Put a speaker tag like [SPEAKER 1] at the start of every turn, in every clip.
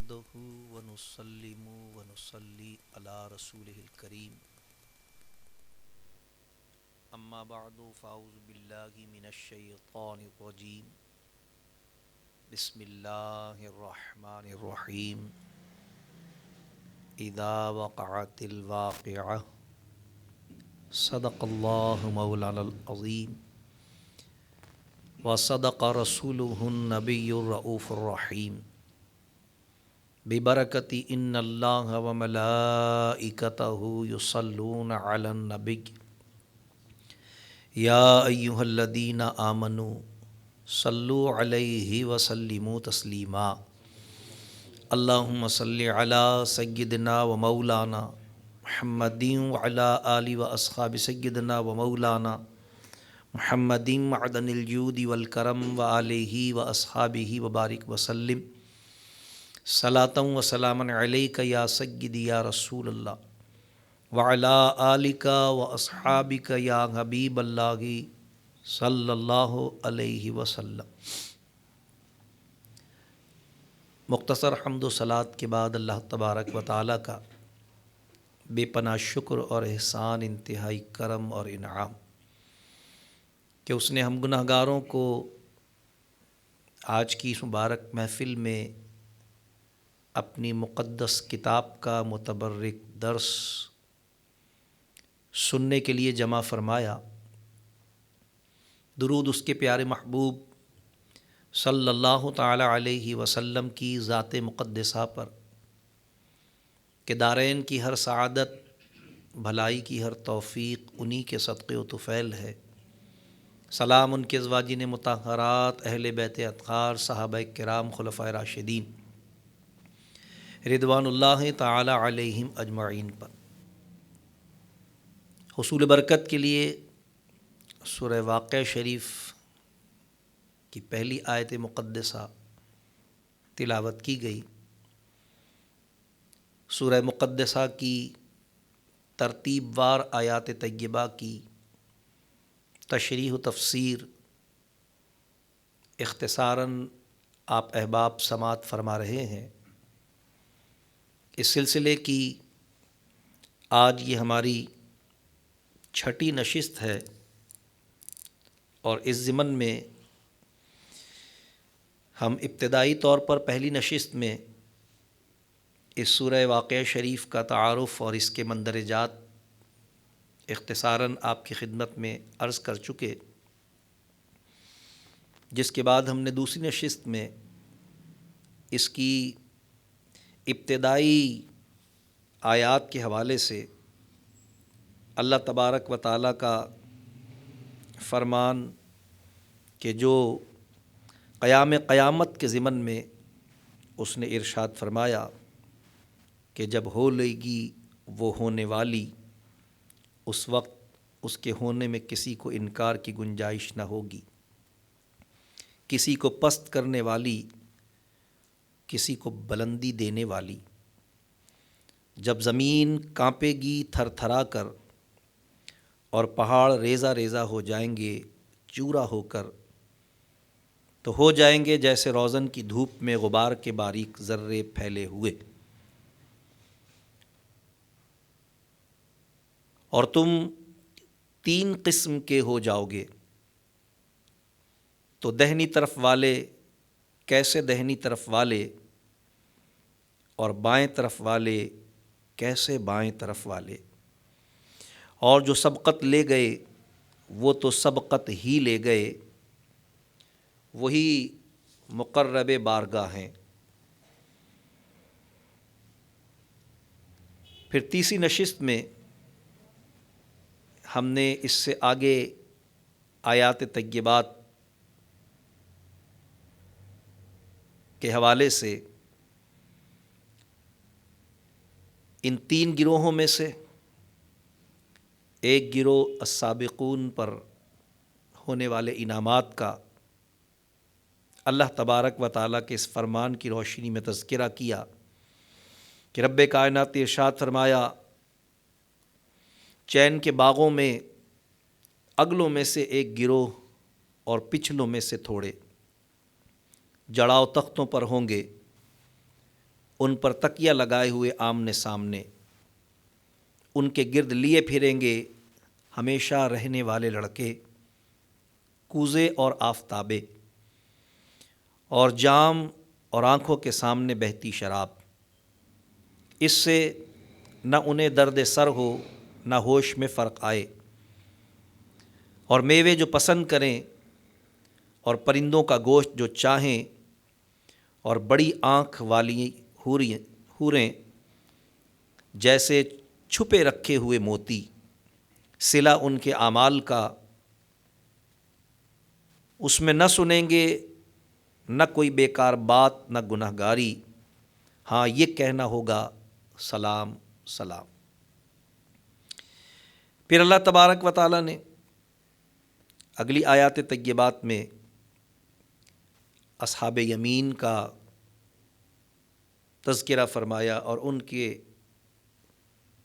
[SPEAKER 1] نحمده ونسلم ونصلي على رسوله الكريم اما بعد فاعوذ باللہ من الشیطان الرجیم بسم اللہ الرحمن الرحیم اذا وقعت الواقعہ صدق اللہ مولانا العظیم وصدق رسولہ النبی الرؤوف الرحیم ببرکت ان اللہ وملائکتہ یصلون علی النبی یا ایہا الذین آمنوا صلوا علیہ وسلموا تسلیما اللہم صلی علی سیدنا و مولانا محمد وعلی آلہ و اصحاب سیدنا و مولانا محمد معدن الجود والکرم وآلہ و اصحابہ وبارک وسلم صلاۃ و سلام علیک یا سیدی یا رسول اللہ وعلی آلک و اصحابک یا حبیب اللہ صلی اللہ علیہ وسلم۔ مختصر حمد و صلات کے بعد اللہ تبارک و تعالیٰ کا بے پناہ شکر اور احسان، انتہائی کرم اور انعام کہ اس نے ہم گناہ گاروں کو آج کی اس مبارک محفل میں اپنی مقدس کتاب کا متبرک درس سننے کے لیے جمع فرمایا۔ درود اس کے پیارے محبوب صلی اللہ تعالی علیہ وسلم کی ذات مقدسہ پر کہ دارین کی ہر سعادت، بھلائی کی ہر توفیق انہی کے صدقے و طفیل ہے۔ سلام ان کے ازواجین مطہرات، اہل بیت اطہار، صحابہ کرام، خلفائے راشدین رضوان اللہ تعالی علیہم اجمعین پر۔ حصول برکت کے لیے سورہ واقعہ شریف کی پہلی آیت مقدسہ تلاوت کی گئی۔ سورہ مقدسہ کی ترتیب وار آیات طیبہ کی تشریح و تفسیر اختصاراً آپ احباب سماعت فرما رہے ہیں۔ اس سلسلے کی آج یہ ہماری چھٹی نشست ہے، اور اس ضمن میں ہم ابتدائی طور پر پہلی نشست میں اس سورہ واقعہ شریف کا تعارف اور اس کے مندرجات اختصاراً آپ کی خدمت میں عرض کر چکے، جس کے بعد ہم نے دوسری نشست میں اس کی ابتدائی آیات کے حوالے سے اللہ تبارک و تعالیٰ کا فرمان کہ جو قیامت کے ضمن میں اس نے ارشاد فرمایا کہ جب ہو لے گی وہ ہونے والی، اس وقت اس کے ہونے میں کسی کو انکار کی گنجائش نہ ہوگی، کسی کو پست کرنے والی، کسی کو بلندی دینے والی۔ جب زمین کانپے گی تھر تھرا کر، اور پہاڑ ریزہ ریزہ ہو جائیں گے چورا ہو کر، تو ہو جائیں گے جیسے روزن کی دھوپ میں غبار کے باریک ذرے پھیلے ہوئے۔ اور تم تین قسم کے ہو جاؤ گے، تو دہنی طرف والے کیسے دہنی طرف والے، اور بائیں طرف والے کیسے بائیں طرف والے۔ اور جو سبقت لے گئے وہ تو سبقت ہی لے گئے، وہی مقرب بارگاہ ہیں۔ پھر تیسری نشست میں ہم نے اس سے آگے آیات طیبات کے حوالے سے ان تین گروہوں میں سے ایک گروہ السابقون پر ہونے والے انعامات کا اللہ تبارک و تعالیٰ کے اس فرمان کی روشنی میں تذکرہ کیا کہ رب کائنات نے ارشاد فرمایا، چین کے باغوں میں اگلوں میں سے ایک گروہ اور پچھلوں میں سے تھوڑے جڑاؤ تختوں پر ہوں گے، ان پر تکیہ لگائے ہوئے آمنے سامنے، ان کے گرد لیے پھریں گے ہمیشہ رہنے والے لڑکے، کوزے اور آفتابے، اور جام اور آنکھوں کے سامنے بہتی شراب۔ اس سے نہ انہیں درد سر ہو نہ ہوش میں فرق آئے، اور میوے جو پسند کریں اور پرندوں کا گوشت جو چاہیں، اور بڑی آنکھ والی حوریں جیسے چھپے رکھے ہوئے موتی، صلہ ان کے اعمال کا اس میں نہ سنیں گے نہ کوئی بیکار بات نہ گناہ گاری، ہاں یہ کہنا ہوگا سلام سلام۔ پھر اللہ تبارک و تعالیٰ نے اگلی آیات طیبات میں اصحاب یمین کا تذکرہ فرمایا اور ان کے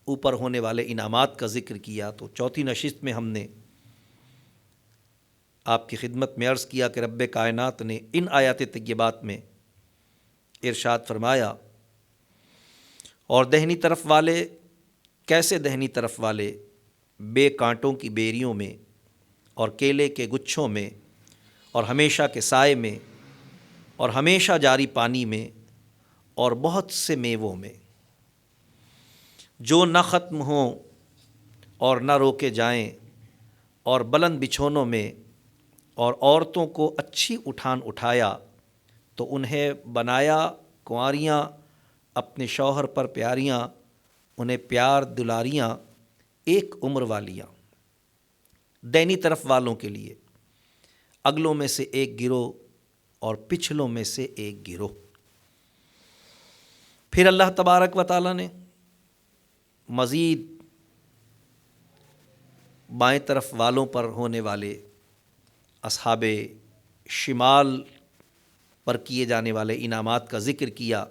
[SPEAKER 1] اوپر ہونے والے انعامات کا ذکر کیا۔ تو چوتھی نشست میں ہم نے آپ کی خدمت میں عرض کیا کہ رب کائنات نے ان آیات طیبات میں ارشاد فرمایا، اور دہنی طرف والے کیسے دہنی طرف والے بے کانٹوں کی بیریوں میں اور کیلے کے گچھوں میں اور ہمیشہ کے سائے میں اور ہمیشہ جاری پانی میں اور بہت سے میووں میں، جو نہ ختم ہوں اور نہ روکے جائیں، اور بلند بچھونوں میں، اور عورتوں کو اچھی اٹھان اٹھایا تو انہیں بنایا کنواریاں اپنے شوہر پر پیاریاں، انہیں پیار دلاریاں ایک عمر والیاں۔ دینی طرف والوں کے لیے اگلوں میں سے ایک گروہ اور پچھلوں میں سے ایک گروہ۔ پھر اللہ تبارک و تعالیٰ نے مزید بائیں طرف والوں پر ہونے والے اصحاب شمال پر کیے جانے والے انعامات کا ذکر کیا،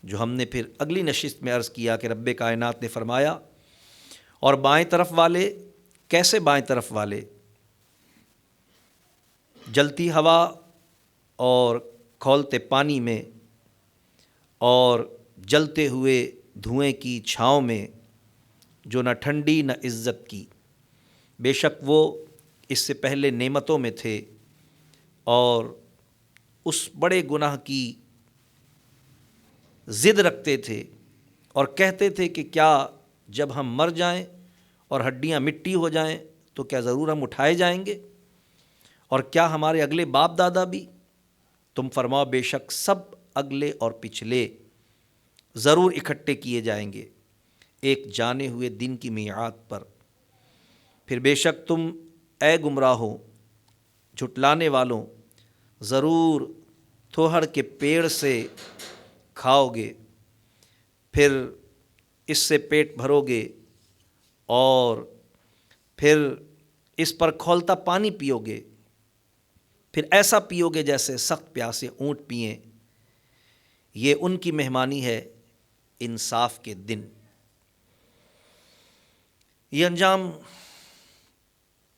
[SPEAKER 1] جو ہم نے پھر اگلی نشست میں عرض کیا کہ رب کائنات نے فرمایا، اور بائیں طرف والے کیسے بائیں طرف والے؟ جلتی ہوا اور کھولتے پانی میں اور جلتے ہوئے دھوئیں کی چھاؤں میں، جو نہ ٹھنڈی نہ عزت کی، بے شک وہ اس سے پہلے نعمتوں میں تھے اور اس بڑے گناہ کی ضد رکھتے تھے اور کہتے تھے کہ کیا جب ہم مر جائیں اور ہڈیاں مٹی ہو جائیں تو کیا ضرور ہم اٹھائے جائیں گے؟ اور کیا ہمارے اگلے باپ دادا بھی؟ تم فرماؤ بے شک سب اگلے اور پچھلے ضرور اکٹھے کیے جائیں گے ایک جانے ہوئے دن کی میعاد پر۔ پھر بے شک تم اے گمراہو جھٹلانے والوں ضرور تھوہڑ کے پیڑ سے کھاؤ گے، پھر اس سے پیٹ بھرو گے اور پھر اس پر کھولتا پانی پیو گے، پھر ایسا پیو گے جیسے سخت پیاسے اونٹ پئیں۔ یہ ان کی مہمانی ہے انصاف کے دن۔ یہ انجام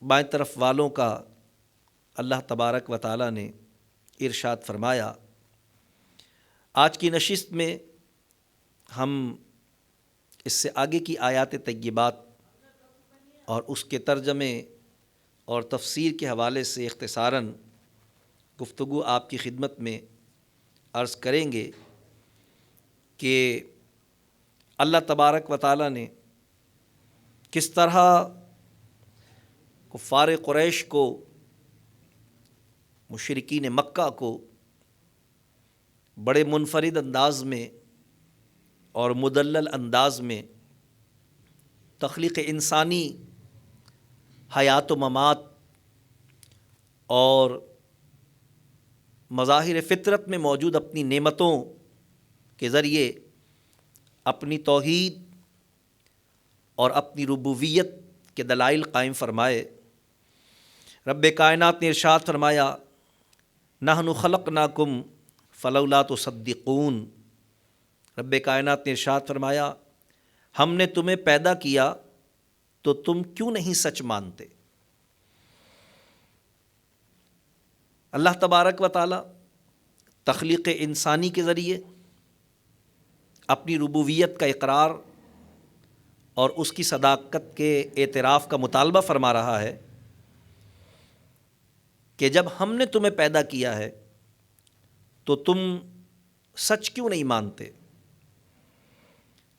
[SPEAKER 1] بائیں طرف والوں کا اللہ تبارک و تعالیٰ نے ارشاد فرمایا۔ آج کی نشست میں ہم اس سے آگے کی آیات طیبات اور اس کے ترجمے اور تفسیر کے حوالے سے اختصاراً گفتگو آپ کی خدمت میں عرض کریں گے کہ اللہ تبارک و تعالیٰ نے کس طرح کفار قریش کو، مشرکین مکہ کو بڑے منفرد انداز میں اور مدلل انداز میں تخلیق انسانی حیات و ممات اور مظاہر فطرت میں موجود اپنی نعمتوں کے ذریعے اپنی توحید اور اپنی ربوبیت کے دلائل قائم فرمائے۔ رب کائنات نے ارشاد فرمایا، نحن خلقناکم فلولا تصدقون۔ رب کائنات نے ارشاد فرمایا، ہم نے تمہیں پیدا کیا تو تم کیوں نہیں سچ مانتے؟ اللہ تبارک و تعالی تخلیق انسانی کے ذریعے اپنی ربوبیت کا اقرار اور اس کی صداقت کے اعتراف کا مطالبہ فرما رہا ہے کہ جب ہم نے تمہیں پیدا کیا ہے تو تم سچ کیوں نہیں مانتے؟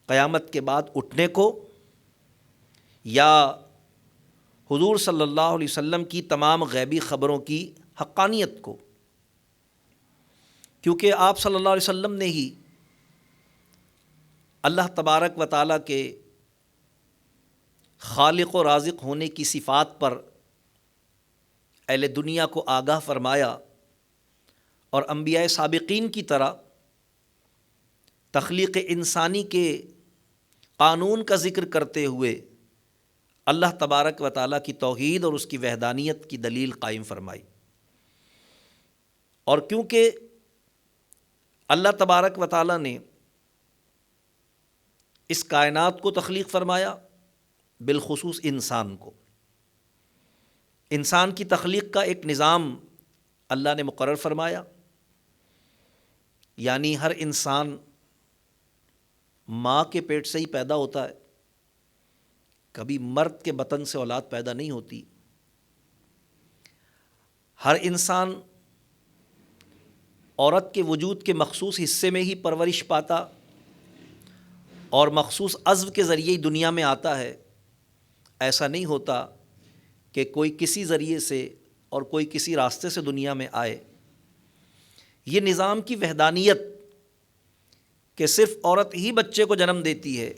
[SPEAKER 1] قیامت کے بعد اٹھنے کو یا حضور صلی اللہ علیہ وسلم کی تمام غیبی خبروں کی حقانیت کو؟ کیونکہ آپ صلی اللہ علیہ وسلم نے ہی اللہ تبارک و تعالیٰ کے خالق و رازق ہونے کی صفات پر اہل دنیا کو آگاہ فرمایا، اور انبیاء سابقین کی طرح تخلیق انسانی کے قانون کا ذکر کرتے ہوئے اللہ تبارک و تعالیٰ کی توحید اور اس کی وحدانیت کی دلیل قائم فرمائی۔ اور کیونکہ اللہ تبارک و تعالیٰ نے اس کائنات کو تخلیق فرمایا، بالخصوص انسان کو، انسان کی تخلیق کا ایک نظام اللہ نے مقرر فرمایا، یعنی ہر انسان ماں کے پیٹ سے ہی پیدا ہوتا ہے، کبھی مرد کے بطن سے اولاد پیدا نہیں ہوتی۔ ہر انسان عورت کے وجود کے مخصوص حصے میں ہی پرورش پاتا اور مخصوص عضو کے ذریعے ہی دنیا میں آتا ہے۔ ایسا نہیں ہوتا کہ کوئی کسی ذریعے سے اور کوئی کسی راستے سے دنیا میں آئے۔ یہ نظام کی وحدانیت کہ صرف عورت ہی بچے کو جنم دیتی ہے،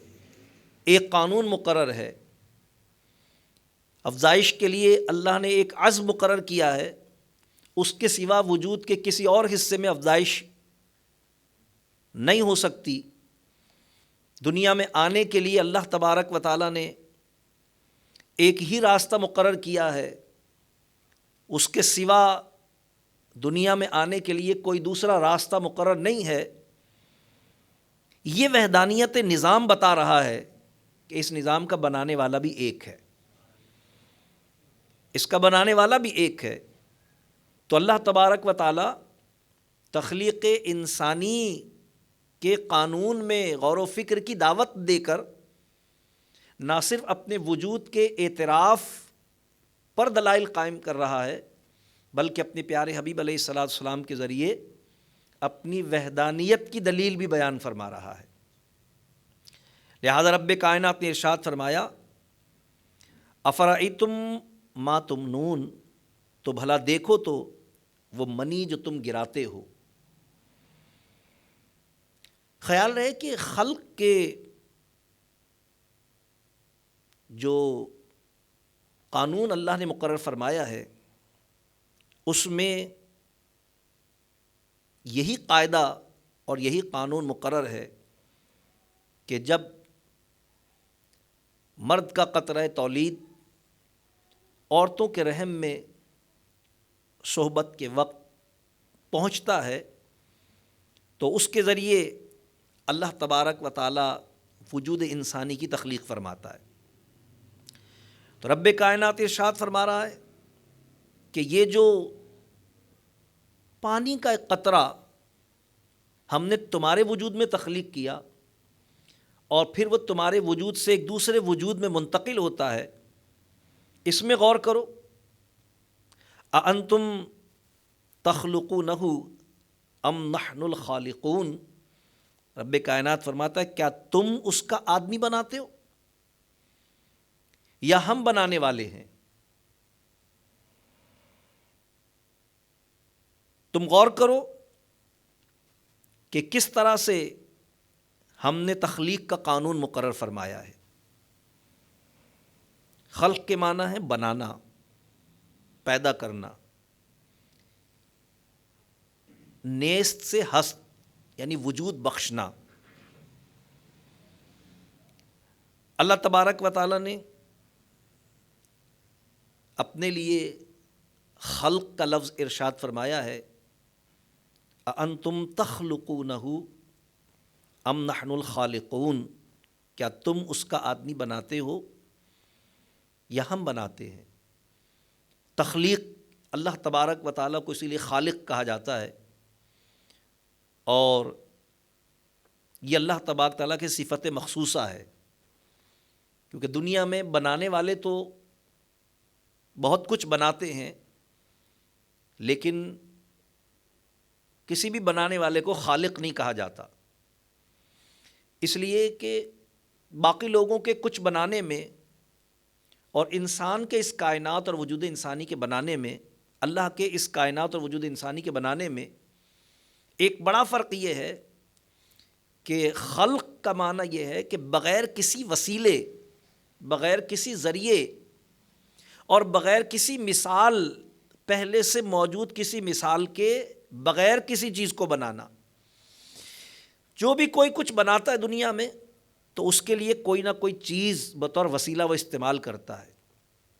[SPEAKER 1] ایک قانون مقرر ہے۔ افزائش کے لیے اللہ نے ایک عزم مقرر کیا ہے، اس کے سوا وجود کے کسی اور حصے میں افزائش نہیں ہو سکتی۔ دنیا میں آنے کے لیے اللہ تبارک و تعالیٰ نے ایک ہی راستہ مقرر کیا ہے، اس کے سوا دنیا میں آنے کے لیے کوئی دوسرا راستہ مقرر نہیں ہے۔ یہ وحدانیت نظام بتا رہا ہے کہ اس نظام کا بنانے والا بھی ایک ہے، اس کا بنانے والا بھی ایک ہے۔ تو اللہ تبارک و تعالیٰ تخلیق انسانی کے قانون میں غور و فکر کی دعوت دے کر نہ صرف اپنے وجود کے اعتراف پر دلائل قائم کر رہا ہے، بلکہ اپنے پیارے حبیب علیہ الصلوۃ والسلام کے ذریعے اپنی وحدانیت کی دلیل بھی بیان فرما رہا ہے۔ لہذا رب کائنات نے ارشاد فرمایا، افرأیتم ما تمنون، تو بھلا دیکھو تو وہ منی جو تم گراتے ہو۔ خیال رہے کہ خلق کے جو قانون اللہ نے مقرر فرمایا ہے، اس میں یہی قاعدہ اور یہی قانون مقرر ہے کہ جب مرد کا قطرہ تولید عورتوں کے رحم میں صحبت کے وقت پہنچتا ہے تو اس کے ذریعے اللہ تبارک و تعالیٰ وجود انسانی کی تخلیق فرماتا ہے۔ تو رب کائنات ارشاد فرما رہا ہے کہ یہ جو پانی کا ایک قطرہ ہم نے تمہارے وجود میں تخلیق کیا اور پھر وہ تمہارے وجود سے ایک دوسرے وجود میں منتقل ہوتا ہے، اس میں غور کرو۔ اَأَنتُمْ تَخْلُقُونَهُ أَمْ نَحْنُ الْخَالِقُونَ، رب کائنات فرماتا ہے کیا تم اس کا آدمی بناتے ہو یا ہم بنانے والے ہیں؟ تم غور کرو کہ کس طرح سے ہم نے تخلیق کا قانون مقرر فرمایا ہے۔ خلق کے معنی ہے بنانا، پیدا کرنا، نیست سے ہست یعنی وجود بخشنا۔ اللہ تبارک و تعالیٰ نے اپنے لیے خلق کا لفظ ارشاد فرمایا ہے، اَأَنتُمْ تَخْلُقُونَهُ أَمْ نَحْنُ الْخَالِقُونَ، کیا تم اس کا آدمی بناتے ہو یا ہم بناتے ہیں؟ تخلیق اللہ تبارک و تعالیٰ کو اسی لیے خالق کہا جاتا ہے، اور یہ اللہ تبارک تعالیٰ کی صفت مخصوصہ ہے، کیونکہ دنیا میں بنانے والے تو بہت کچھ بناتے ہیں، لیکن کسی بھی بنانے والے کو خالق نہیں کہا جاتا، اس لیے کہ باقی لوگوں کے کچھ بنانے میں اور انسان کے اس کائنات اور وجود انسانی کے بنانے میں، اللہ کے اس کائنات اور وجود انسانی کے بنانے میں ایک بڑا فرق یہ ہے کہ خلق کا معنی یہ ہے کہ بغیر کسی وسیلے، بغیر کسی ذریعے اور بغیر کسی مثال، پہلے سے موجود کسی مثال کے بغیر کسی چیز کو بنانا۔ جو بھی کوئی کچھ بناتا ہے دنیا میں تو اس کے لیے کوئی نہ کوئی چیز بطور وسیلہ وہ استعمال کرتا ہے۔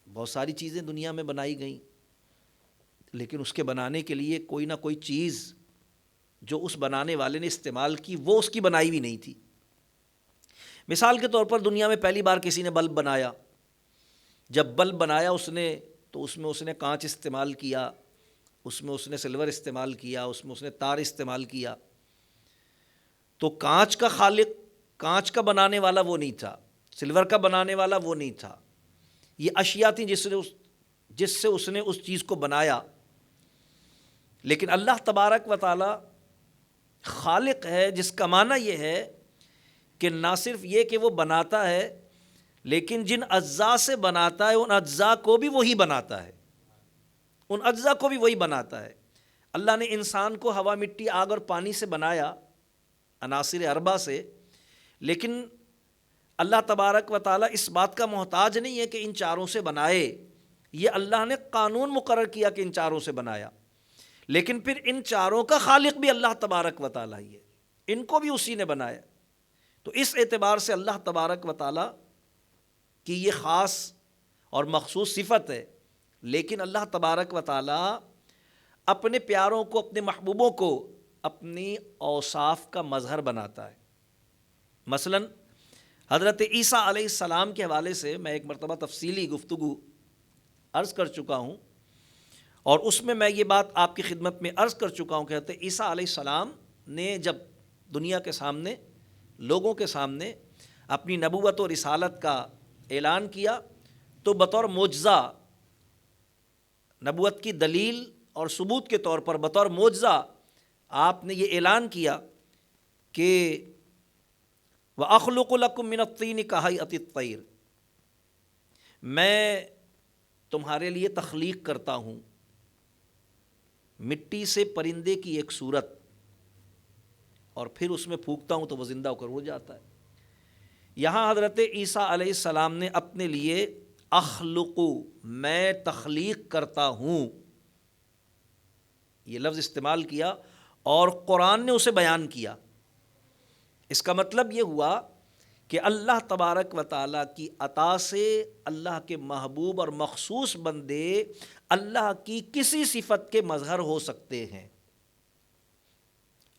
[SPEAKER 1] بہت ساری چیزیں دنیا میں بنائی گئیں، لیکن اس کے بنانے کے لیے کوئی نہ کوئی چیز جو اس بنانے والے نے استعمال کی وہ اس کی بنائی بھی نہیں تھی۔ مثال کے طور پر دنیا میں پہلی بار کسی نے بلب بنایا، جب بلب بنایا اس نے تو اس میں کانچ استعمال کیا، اس میں اس نے سلور استعمال کیا، اس میں اس نے تار استعمال کیا، تو کانچ کا خالق، کانچ کا بنانے والا وہ نہیں تھا، سلور کا بنانے والا وہ نہیں تھا، یہ اشیاء تھیں جس سے اس نے اس چیز کو بنایا۔ لیکن اللہ تبارک و تعالی خالق ہے، جس کا معنی یہ ہے کہ نہ صرف یہ کہ وہ بناتا ہے، لیکن جن اجزاء سے بناتا ہے ان اجزاء کو بھی وہی بناتا ہے، ان اجزاء کو بھی وہی بناتا ہے۔ اللہ نے انسان کو ہوا، مٹی، آگ اور پانی سے بنایا، عناصر اربع سے، لیکن اللہ تبارک و تعالیٰ اس بات کا محتاج نہیں ہے کہ ان چاروں سے بنائے، یہ اللہ نے قانون مقرر کیا کہ ان چاروں سے بنایا، لیکن پھر ان چاروں کا خالق بھی اللہ تبارک و تعالیٰ ہی ہے، ان کو بھی اسی نے بنایا۔ تو اس اعتبار سے اللہ تبارک و تعالیٰ کی یہ خاص اور مخصوص صفت ہے، لیکن اللہ تبارک و تعالیٰ اپنے پیاروں کو، اپنے محبوبوں کو اپنی اوصاف کا مظہر بناتا ہے۔ مثلا حضرت عیسیٰ علیہ السلام کے حوالے سے میں ایک مرتبہ تفصیلی گفتگو عرض کر چکا ہوں، اور اس میں یہ بات آپ کی خدمت میں عرض کر چکا ہوں کہ حضرت عیسیٰ علیہ السلام نے جب دنیا کے سامنے، لوگوں کے سامنے اپنی نبوت و رسالت کا اعلان کیا تو بطور معجزہ، نبوت کی دلیل اور ثبوت کے طور پر بطور معجزہ آپ نے یہ اعلان کیا کہ وَأَخْلُقُ لَكُم مِّنَ الطِّينِ كَهَيْئَةِ الطَّيْرِ، میں تمہارے لیے تخلیق کرتا ہوں مٹی سے پرندے کی ایک صورت، اور پھر اس میں پھونکتا ہوں تو وہ زندہ ہو کر اڑ جاتا ہے۔ یہاں حضرت عیسیٰ علیہ السلام نے اپنے لیے اخلق، میں تخلیق کرتا ہوں، یہ لفظ استعمال کیا اور قرآن نے اسے بیان کیا۔ اس کا مطلب یہ ہوا کہ اللہ تبارک و تعالیٰ کی عطا سے اللہ کے محبوب اور مخصوص بندے اللہ کی کسی صفت کے مظہر ہو سکتے ہیں،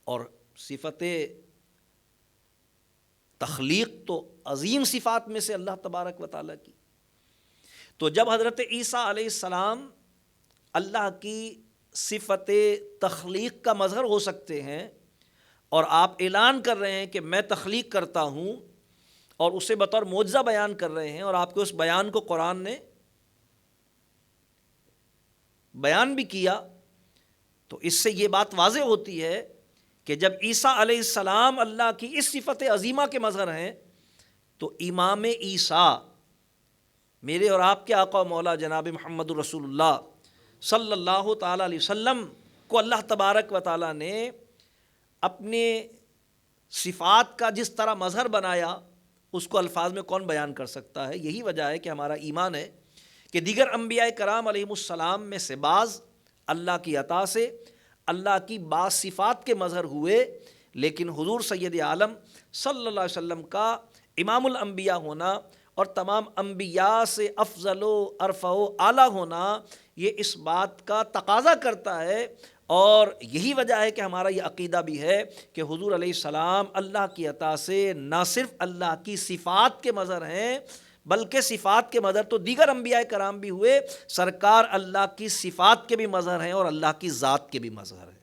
[SPEAKER 1] اور صفت تخلیق تو عظیم صفات میں سے اللہ تبارک و تعالیٰ کی۔ تو جب حضرت عیسیٰ علیہ السلام اللہ کی صفت تخلیق کا مظہر ہو سکتے ہیں، اور آپ اعلان کر رہے ہیں کہ میں تخلیق کرتا ہوں، اور اسے بطور معجزہ بیان کر رہے ہیں، اور آپ کے اس بیان کو قرآن نے بیان بھی کیا، تو اس سے یہ بات واضح ہوتی ہے کہ جب عیسیٰ علیہ السلام اللہ کی اس صفت عظیمہ کے مظہر ہیں، تو امام عیسیٰ، میرے اور آپ کے آقا و مولا جناب محمد رسول اللہ صلی اللہ تعالیٰ علیہ وسلم کو اللہ تبارک و تعالیٰ نے اپنے صفات کا جس طرح مظہر بنایا، اس کو الفاظ میں کون بیان کر سکتا ہے؟ یہی وجہ ہے کہ ہمارا ایمان ہے کہ دیگر انبیاء کرام علیہم السلام میں سے بعض اللہ کی عطا سے اللہ کی بعض صفات کے مظہر ہوئے، لیکن حضور سید عالم صلی اللہ علیہ وسلم کا امام الانبیاء ہونا اور تمام انبیاء سے افضل و ارفع و اعلیٰ ہونا، یہ اس بات کا تقاضا کرتا ہے، اور یہی وجہ ہے کہ ہمارا یہ عقیدہ بھی ہے کہ حضور علیہ السلام اللہ کی عطا سے نہ صرف اللہ کی صفات کے مظہر ہیں، بلکہ صفات کے مظہر تو دیگر انبیاء کرام بھی ہوئے، سرکار اللہ کی صفات کے بھی مظہر ہیں اور اللہ کی ذات کے بھی مظہر ہیں۔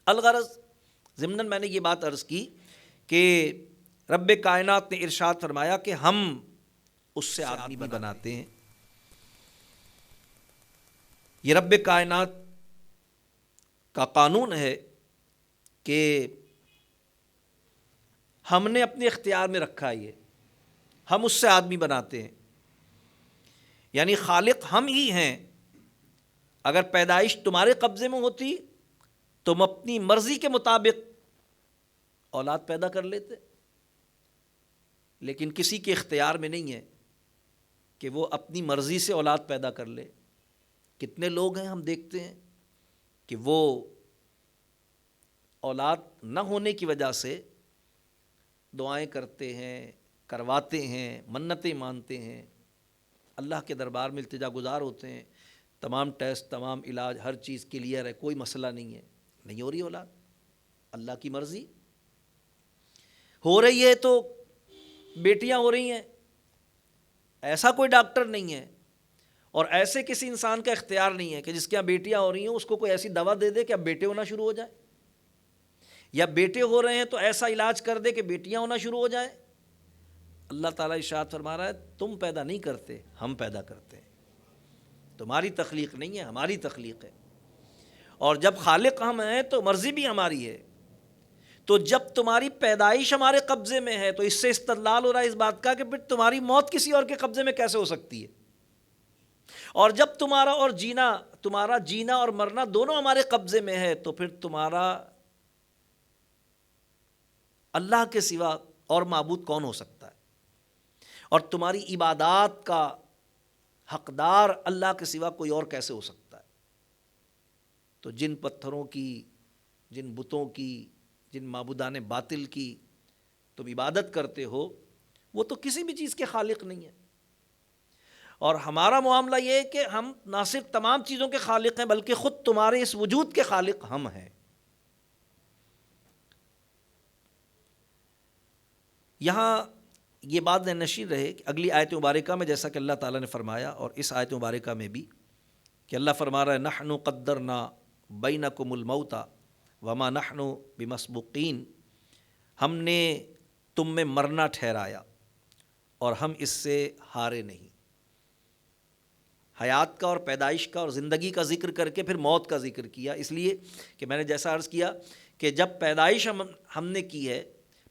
[SPEAKER 1] الغرض ضمناً میں نے یہ بات عرض کی کہ رب کائنات نے ارشاد فرمایا کہ ہم اس سے آدمی بناتے ہیں. یہ رب کائنات کا قانون ہے کہ ہم نے اپنے اختیار میں رکھا ہے، یہ ہم اس سے آدمی بناتے ہیں. یعنی خالق ہم ہی ہیں. اگر پیدائش تمہارے قبضے میں ہوتی تم اپنی مرضی کے مطابق اولاد پیدا کر لیتے، لیکن کسی کے اختیار میں نہیں ہے کہ وہ اپنی مرضی سے اولاد پیدا کر لے. کتنے لوگ ہیں ہم دیکھتے ہیں کہ وہ اولاد نہ ہونے کی وجہ سے دعائیں کرتے ہیں، کرواتے ہیں، منتیں مانتے ہیں، اللہ کے دربار میں التجا گزار ہوتے ہیں، تمام ٹیسٹ، تمام علاج، ہر چیز کلیئر ہے، کوئی مسئلہ نہیں ہے، نہیں ہو رہی اولاد. اللہ کی مرضی ہو رہی ہے تو بیٹیاں ہو رہی ہیں. ایسا کوئی ڈاکٹر نہیں ہے اور ایسے کسی انسان کا اختیار نہیں ہے کہ جس کے یہاں بیٹیاں ہو رہی ہیں اس کو کوئی ایسی دوا دے دے کہ اب بیٹے ہونا شروع ہو جائے، یا بیٹے ہو رہے ہیں تو ایسا علاج کر دے کہ بیٹیاں ہونا شروع ہو جائیں. اللہ تعالیٰ ارشاد فرما رہا ہے تم پیدا نہیں کرتے، ہم پیدا کرتے ہیں. تمہاری تخلیق نہیں ہے، ہماری تخلیق ہے. اور جب خالق ہم ہیں تو مرضی بھی ہماری ہے. تو جب تمہاری پیدائش ہمارے قبضے میں ہے تو اس سے استدلال ہو رہا ہے اس بات کا کہ پھر تمہاری موت کسی اور کے قبضے میں کیسے ہو سکتی ہے. اور جب تمہارا جینا اور مرنا دونوں ہمارے قبضے میں ہے تو پھر تمہارا اللہ کے سوا اور معبود کون ہو سکتا ہے، اور تمہاری عبادات کا حقدار اللہ کے سوا کوئی اور کیسے ہو سکتا ہے. تو جن پتھروں کی، جن بتوں کی، جن معبودان باطل کی تم عبادت کرتے ہو وہ تو کسی بھی چیز کے خالق نہیں ہے. اور ہمارا معاملہ یہ ہے کہ ہم نہ صرف تمام چیزوں کے خالق ہیں بلکہ خود تمہارے اس وجود کے خالق ہم ہیں. یہاں یہ بات نشیر رہے کہ اگلی آیت مبارکہ میں جیسا کہ اللہ تعالیٰ نے فرمایا، اور اس آیت مبارکہ میں بھی کہ اللہ فرما رہا ہے نحن قدرنا بینکم الموت وما نحن بمسبوقین، ہم نے تم میں مرنا ٹھہرایا اور ہم اس سے ہارے نہیں. حیات کا اور پیدائش کا اور زندگی کا ذکر کر کے پھر موت کا ذکر کیا، اس لیے کہ میں نے جیسا عرض کیا کہ جب پیدائش ہم نے کی ہے،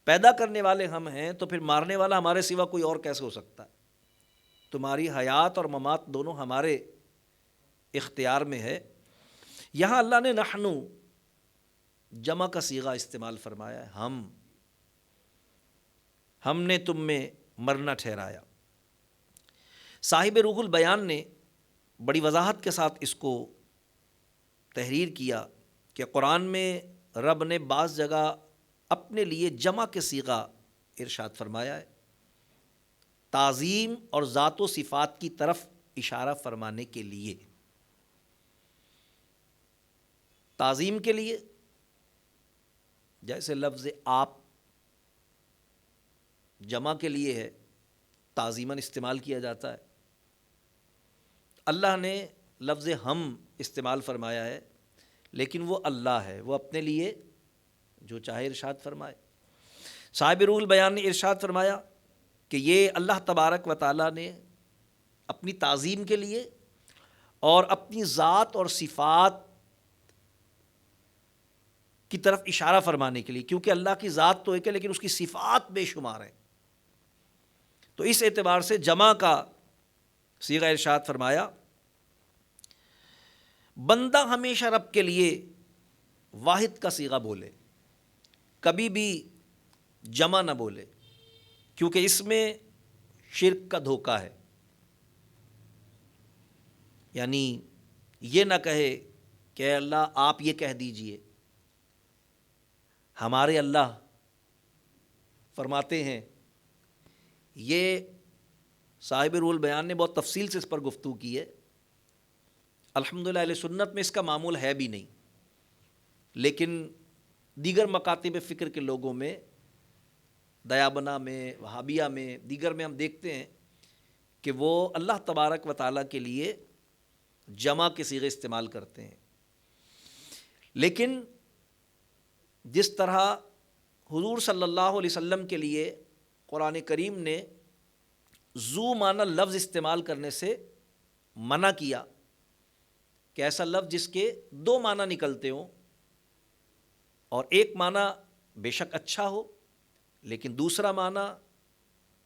[SPEAKER 1] پیدا کرنے والے ہم ہیں، تو پھر مارنے والا ہمارے سوا کوئی اور کیسے ہو سکتا ہے. تمہاری حیات اور ممات دونوں ہمارے اختیار میں ہے. یہاں اللہ نے نحن جمع کا صیغہ استعمال فرمایا ہے، ہم نے تم میں مرنا ٹھہرایا. صاحب روح البیان نے بڑی وضاحت کے ساتھ اس کو تحریر کیا کہ قرآن میں رب نے بعض جگہ اپنے لیے جمع کے صیغہ ارشاد فرمایا ہے تعظیم اور ذات و صفات کی طرف اشارہ فرمانے کے لیے. تعظیم کے لیے جیسے لفظ آپ جمع کے لیے ہے، تعظیماً استعمال کیا جاتا ہے. اللہ نے لفظ ہم استعمال فرمایا ہے، لیکن وہ اللہ ہے، وہ اپنے لیے جو چاہے ارشاد فرمائے. صاحب روح البیان نے ارشاد فرمایا کہ یہ اللہ تبارک و تعالیٰ نے اپنی تعظیم کے لیے اور اپنی ذات اور صفات کی طرف اشارہ فرمانے کے لیے، کیونکہ اللہ کی ذات تو ایک ہے لیکن اس کی صفات بے شمار ہیں، تو اس اعتبار سے جمع کا صیغہ ارشاد فرمایا. بندہ ہمیشہ رب کے لیے واحد کا صیغہ بولے، کبھی بھی جمع نہ بولے، کیونکہ اس میں شرک کا دھوکہ ہے. یعنی یہ نہ کہے کہ اے اللہ آپ یہ کہہ دیجئے. ہمارے اللہ فرماتے ہیں، یہ صاحب روح البیان نے بہت تفصیل سے اس پر گفتگو کی ہے. الحمدللہ اہل سنت میں اس کا معمول ہے بھی نہیں، لیکن دیگر مکاتب فکر کے لوگوں میں، دیابنا میں، وہابیہ میں، دیگر میں ہم دیکھتے ہیں کہ وہ اللہ تبارک و تعالیٰ کے لیے جمع کے صیغے استعمال کرتے ہیں. لیکن جس طرح حضور صلی اللہ علیہ وسلم کے لیے قرآن کریم نے ذو معنی لفظ استعمال کرنے سے منع کیا کہ ایسا لفظ جس کے دو معنی نکلتے ہوں، اور ایک معنی بے شک اچھا ہو لیکن دوسرا معنی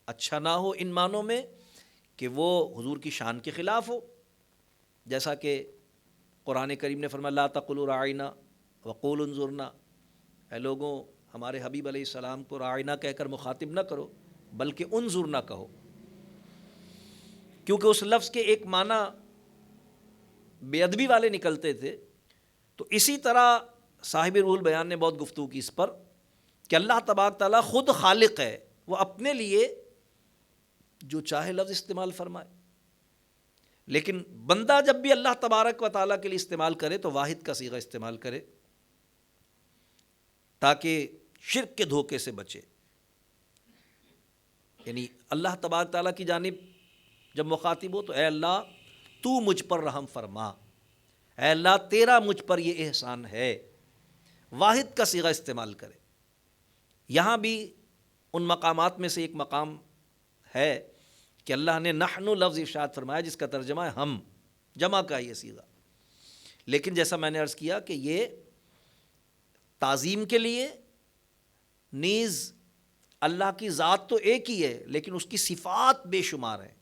[SPEAKER 1] اچھا نہ ہو، ان معنوں میں کہ وہ حضور کی شان کے خلاف ہو، جیسا کہ قرآن کریم نے فرمایا لا تقولوا راعینا وقولوا انظرنا، اے لوگوں ہمارے حبیب علیہ السلام کو راعینا کہہ کر مخاطب نہ کرو بلکہ انظرنا کہو، کیونکہ اس لفظ کے ایک معنی بے ادبی والے نکلتے تھے۔ تو اسی طرح صاحب روح البیان نے بہت گفتگو کی اس پر کہ اللہ تبارک تعالیٰ خود خالق ہے، وہ اپنے لیے جو چاہے لفظ استعمال فرمائے، لیکن بندہ جب بھی اللہ تبارک و تعالیٰ کے لیے استعمال کرے تو واحد کا صیغہ استعمال کرے تاکہ شرک کے دھوکے سے بچے۔ یعنی اللہ تبارک تعالیٰ کی جانب جب مخاطب ہو تو اے اللہ تو مجھ پر رحم فرما، اے اللہ تیرا مجھ پر یہ احسان ہے، واحد کا صیغہ استعمال کرے۔ یہاں بھی ان مقامات میں سے ایک مقام ہے کہ اللہ نے نحن لفظ ارشاد فرمایا جس کا ترجمہ ہے ہم، جمع کا یہ صیغہ، لیکن جیسا میں نے عرض کیا کہ یہ تعظیم کے لیے نیز اللہ کی ذات تو ایک ہی ہے لیکن اس کی صفات بے شمار ہیں،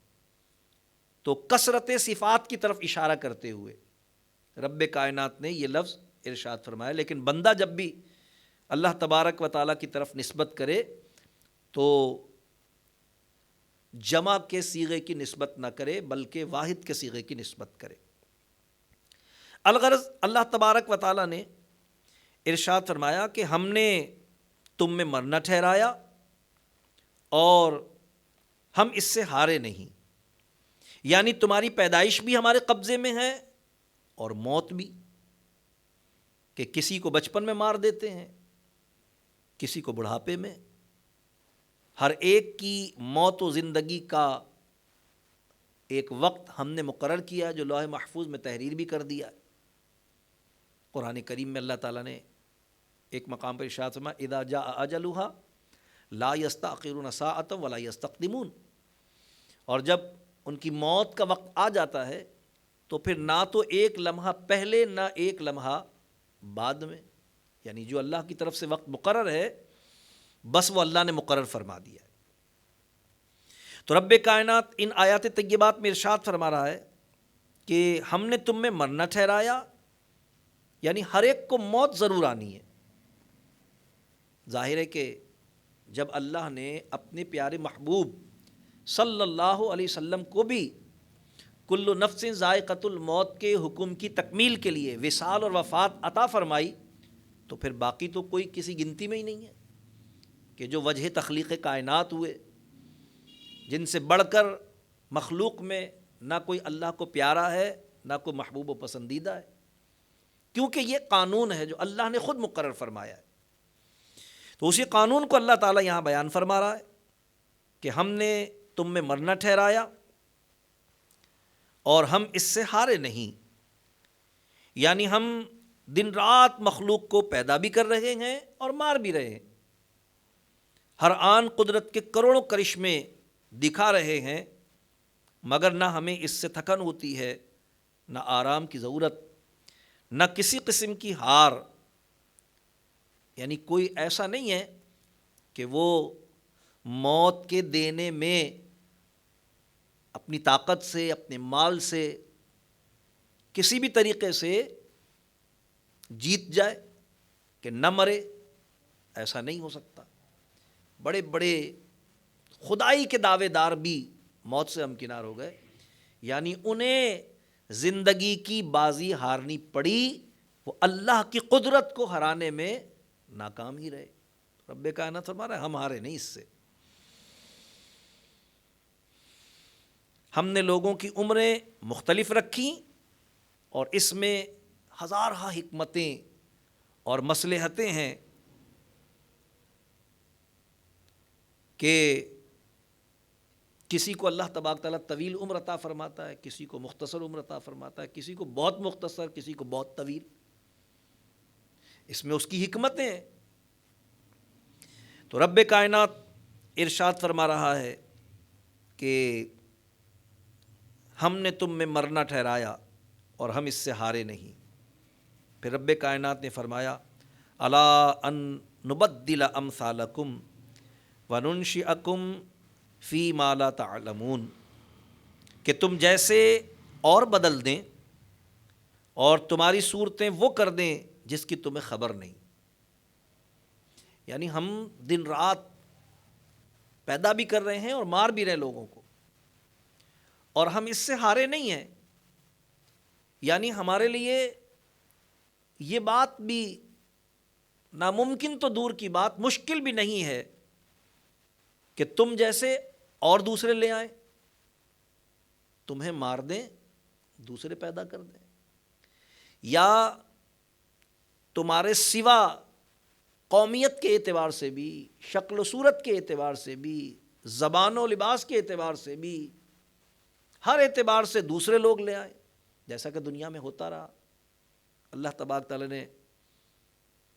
[SPEAKER 1] تو کثرت صفات کی طرف اشارہ کرتے ہوئے رب کائنات نے یہ لفظ ارشاد فرمایا۔ لیکن بندہ جب بھی اللہ تبارک و تعالیٰ کی طرف نسبت کرے تو جمع کے صیغے کی نسبت نہ کرے بلکہ واحد کے صیغے کی نسبت کرے۔ الغرض اللہ تبارک و تعالیٰ نے ارشاد فرمایا کہ ہم نے تم میں مرنا ٹھہرایا اور ہم اس سے ہارے نہیں، یعنی تمہاری پیدائش بھی ہمارے قبضے میں ہے اور موت بھی، کہ کسی کو بچپن میں مار دیتے ہیں، کسی کو بڑھاپے میں، ہر ایک کی موت و زندگی کا ایک وقت ہم نے مقرر کیا جو لوح محفوظ میں تحریر بھی کر دیا ہے۔ قرآن کریم میں اللہ تعالیٰ نے ایک مقام پر ارشاد فرمایا اذا جاء اجلھا لا یستأخرون ساعۃ ولا یستقدمون، اور جب ان کی موت کا وقت آ جاتا ہے تو پھر نہ تو ایک لمحہ پہلے نہ ایک لمحہ بعد میں، یعنی جو اللہ کی طرف سے وقت مقرر ہے بس وہ اللہ نے مقرر فرما دیا ہے۔ تو رب کائنات ان آیات طیبات میں ارشاد فرما رہا ہے کہ ہم نے تم میں مرنا ٹھہرایا، یعنی ہر ایک کو موت ضرور آنی ہے۔ ظاہر ہے کہ جب اللہ نے اپنے پیارے محبوب صلی اللہ علیہ وسلم کو بھی کل نفس ذائقۃ الموت کے حکم کی تکمیل کے لیے وصال اور وفات عطا فرمائی تو پھر باقی تو کوئی کسی گنتی میں ہی نہیں ہے کہ جو وجہ تخلیق کائنات ہوئے، جن سے بڑھ کر مخلوق میں نہ کوئی اللہ کو پیارا ہے نہ کوئی محبوب و پسندیدہ ہے، کیونکہ یہ قانون ہے جو اللہ نے خود مقرر فرمایا ہے۔ تو اسی قانون کو اللہ تعالیٰ یہاں بیان فرما رہا ہے کہ ہم نے تم میں مرنا ٹھہرایا اور ہم اس سے ہارے نہیں، یعنی ہم دن رات مخلوق کو پیدا بھی کر رہے ہیں اور مار بھی رہے ہیں، ہر آن قدرت کے کروڑوں کرشمے دکھا رہے ہیں، مگر نہ ہمیں اس سے تھکن ہوتی ہے، نہ آرام کی ضرورت، نہ کسی قسم کی ہار، یعنی کوئی ایسا نہیں ہے کہ وہ موت کے دینے میں اپنی طاقت سے اپنے مال سے کسی بھی طریقے سے جیت جائے کہ نہ مرے، ایسا نہیں ہو سکتا۔ بڑے بڑے خدائی کے دعوے دار بھی موت سے ہمکنار ہو گئے، یعنی انہیں زندگی کی بازی ہارنی پڑی، وہ اللہ کی قدرت کو ہرانے میں ناکام ہی رہے۔ رب کائنات فرما رہا ہے ہم ہارے نہیں اس سے۔ ہم نے لوگوں کی عمریں مختلف رکھیں اور اس میں ہزارہ حکمتیں اور مصلحتیں ہیں کہ کسی کو اللہ تبارک تعالیٰ طویل عمر عطا فرماتا ہے، کسی کو مختصر عمر عطا فرماتا ہے، کسی کو بہت مختصر، کسی کو بہت طویل، اس میں اس کی حکمتیں ہیں۔ تو رب کائنات ارشاد فرما رہا ہے کہ ہم نے تم میں مرنا ٹھہرایا اور ہم اس سے ہارے نہیں۔ پھر رب کائنات نے فرمایا الا ان نبدل امثالکم وننشئکم فی ما لا تعلمون، کہ تم جیسے اور بدل دیں اور تمہاری صورتیں وہ کر دیں جس کی تمہیں خبر نہیں۔ یعنی ہم دن رات پیدا بھی کر رہے ہیں اور مار بھی رہے ہیں لوگوں کو، اور ہم اس سے ہارے نہیں ہیں۔ یعنی ہمارے لیے یہ بات بھی ناممکن تو دور کی بات، مشکل بھی نہیں ہے کہ تم جیسے اور دوسرے لے آئیں، تمہیں مار دیں، دوسرے پیدا کر دیں، یا تمہارے سوا قومیت کے اعتبار سے بھی، شکل و صورت کے اعتبار سے بھی، زبان و لباس کے اعتبار سے بھی، ہر اعتبار سے دوسرے لوگ لے آئیں، جیسا کہ دنیا میں ہوتا رہا۔ اللہ تبارک تعالیٰ نے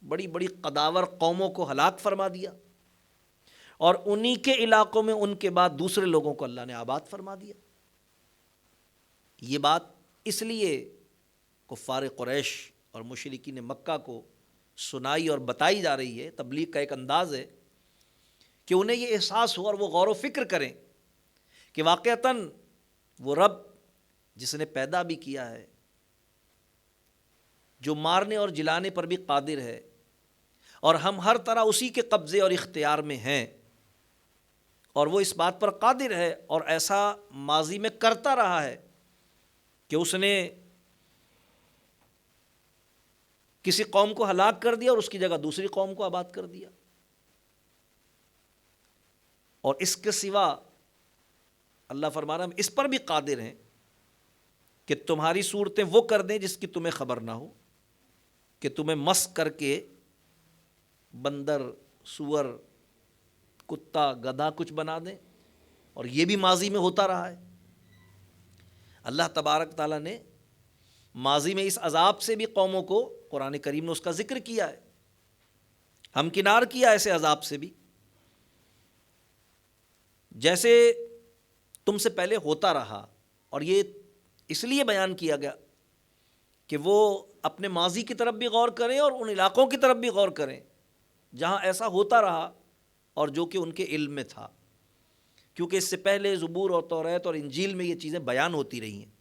[SPEAKER 1] بڑی بڑی قداور قوموں کو ہلاک فرما دیا، اور انہی کے علاقوں میں ان کے بعد دوسرے لوگوں کو اللہ نے آباد فرما دیا۔ یہ بات اس لیے کفار قریش اور مشرکین مکہ کو سنائی اور بتائی جا رہی ہے، تبلیغ کا ایک انداز ہے کہ انہیں یہ احساس ہو اور وہ غور و فکر کریں کہ واقعتاً وہ رب جس نے پیدا بھی کیا ہے، جو مارنے اور جلانے پر بھی قادر ہے، اور ہم ہر طرح اسی کے قبضے اور اختیار میں ہیں، اور وہ اس بات پر قادر ہے اور ایسا ماضی میں کرتا رہا ہے کہ اس نے کسی قوم کو ہلاک کر دیا اور اس کی جگہ دوسری قوم کو آباد کر دیا، اور اس کے سوا اللہ فرما رہا ہے ہم اس پر بھی قادر ہیں کہ تمہاری صورتیں وہ کر دیں جس کی تمہیں خبر نہ ہو، کہ تمہیں مسخ کر کے بندر، سور، کتا، گدھا کچھ بنا دیں، اور یہ بھی ماضی میں ہوتا رہا ہے۔ اللہ تبارک تعالیٰ نے ماضی میں اس عذاب سے بھی قوموں کو، قرآن کریم نے اس کا ذکر کیا ہے، ہمکنار کیا ایسے عذاب سے بھی، جیسے تم سے پہلے ہوتا رہا۔ اور یہ اس لیے بیان کیا گیا کہ وہ اپنے ماضی کی طرف بھی غور کریں اور ان علاقوں کی طرف بھی غور کریں جہاں ایسا ہوتا رہا اور جو کہ ان کے علم میں تھا، کیونکہ اس سے پہلے زبور اور توریت اور انجیل میں یہ چیزیں بیان ہوتی رہی ہیں۔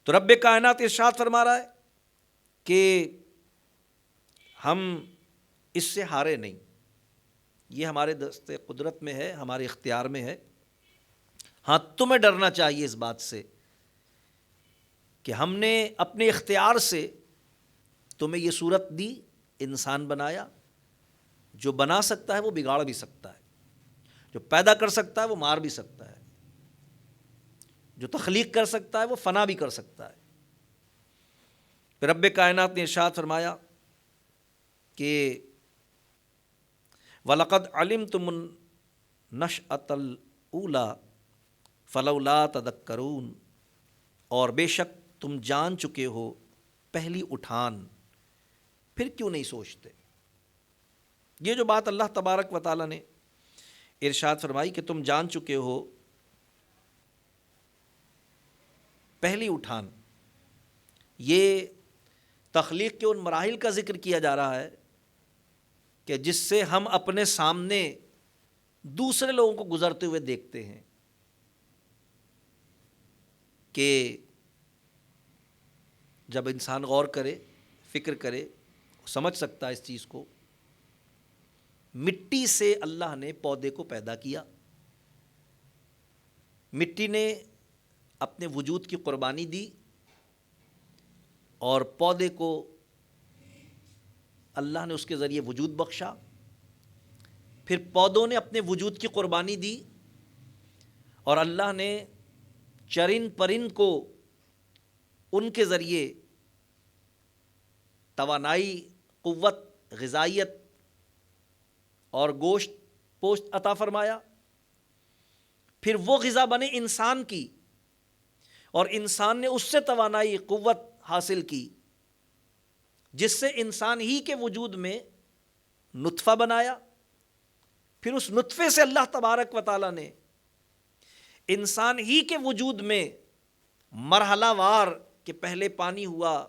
[SPEAKER 1] تو رب کائنات ارشاد فرما رہا ہے کہ ہم اس سے ہارے نہیں، یہ ہمارے دست قدرت میں ہے، ہمارے اختیار میں ہے۔ ہاں تمہیں ڈرنا چاہیے اس بات سے کہ ہم نے اپنے اختیار سے تمہیں یہ صورت دی، انسان بنایا، جو بنا سکتا ہے وہ بگاڑ بھی سکتا ہے، جو پیدا کر سکتا ہے وہ مار بھی سکتا ہے، جو تخلیق کر سکتا ہے وہ فنا بھی کر سکتا ہے۔ پھر رب کائنات نے ارشاد فرمایا کہ وَلَقَدْ عَلِمْتُمُ النَّشْأَةَ الْأُولَىٰ فَلَوْلَا تَذَكَّرُونَ، اور بے شک تم جان چکے ہو پہلی اٹھان، پھر کیوں نہیں سوچتے۔ یہ جو بات اللہ تبارک و تعالیٰ نے ارشاد فرمائی کہ تم جان چکے ہو پہلی اٹھان، یہ تخلیق کے ان مراحل کا ذکر کیا جا رہا ہے کہ جس سے ہم اپنے سامنے دوسرے لوگوں کو گزرتے ہوئے دیکھتے ہیں، کہ جب انسان غور کرے، فکر کرے، سمجھ سکتا ہے اس چیز کو۔ مٹی سے اللہ نے پودے کو پیدا کیا، مٹی نے اپنے وجود کی قربانی دی اور پودے کو اللہ نے اس کے ذریعے وجود بخشا، پھر پودوں نے اپنے وجود کی قربانی دی اور اللہ نے چرند پرند کو ان کے ذریعے توانائی، قوت، غذائیت اور گوشت پوشت عطا فرمایا، پھر وہ غذا بنے انسان کی، اور انسان نے اس سے توانائی، قوت حاصل کی، جس سے انسان ہی کے وجود میں نطفہ بنایا، پھر اس نطفے سے اللہ تبارک و تعالیٰ نے انسان ہی کے وجود میں مرحلہ وار کہ پہلے پانی ہوا،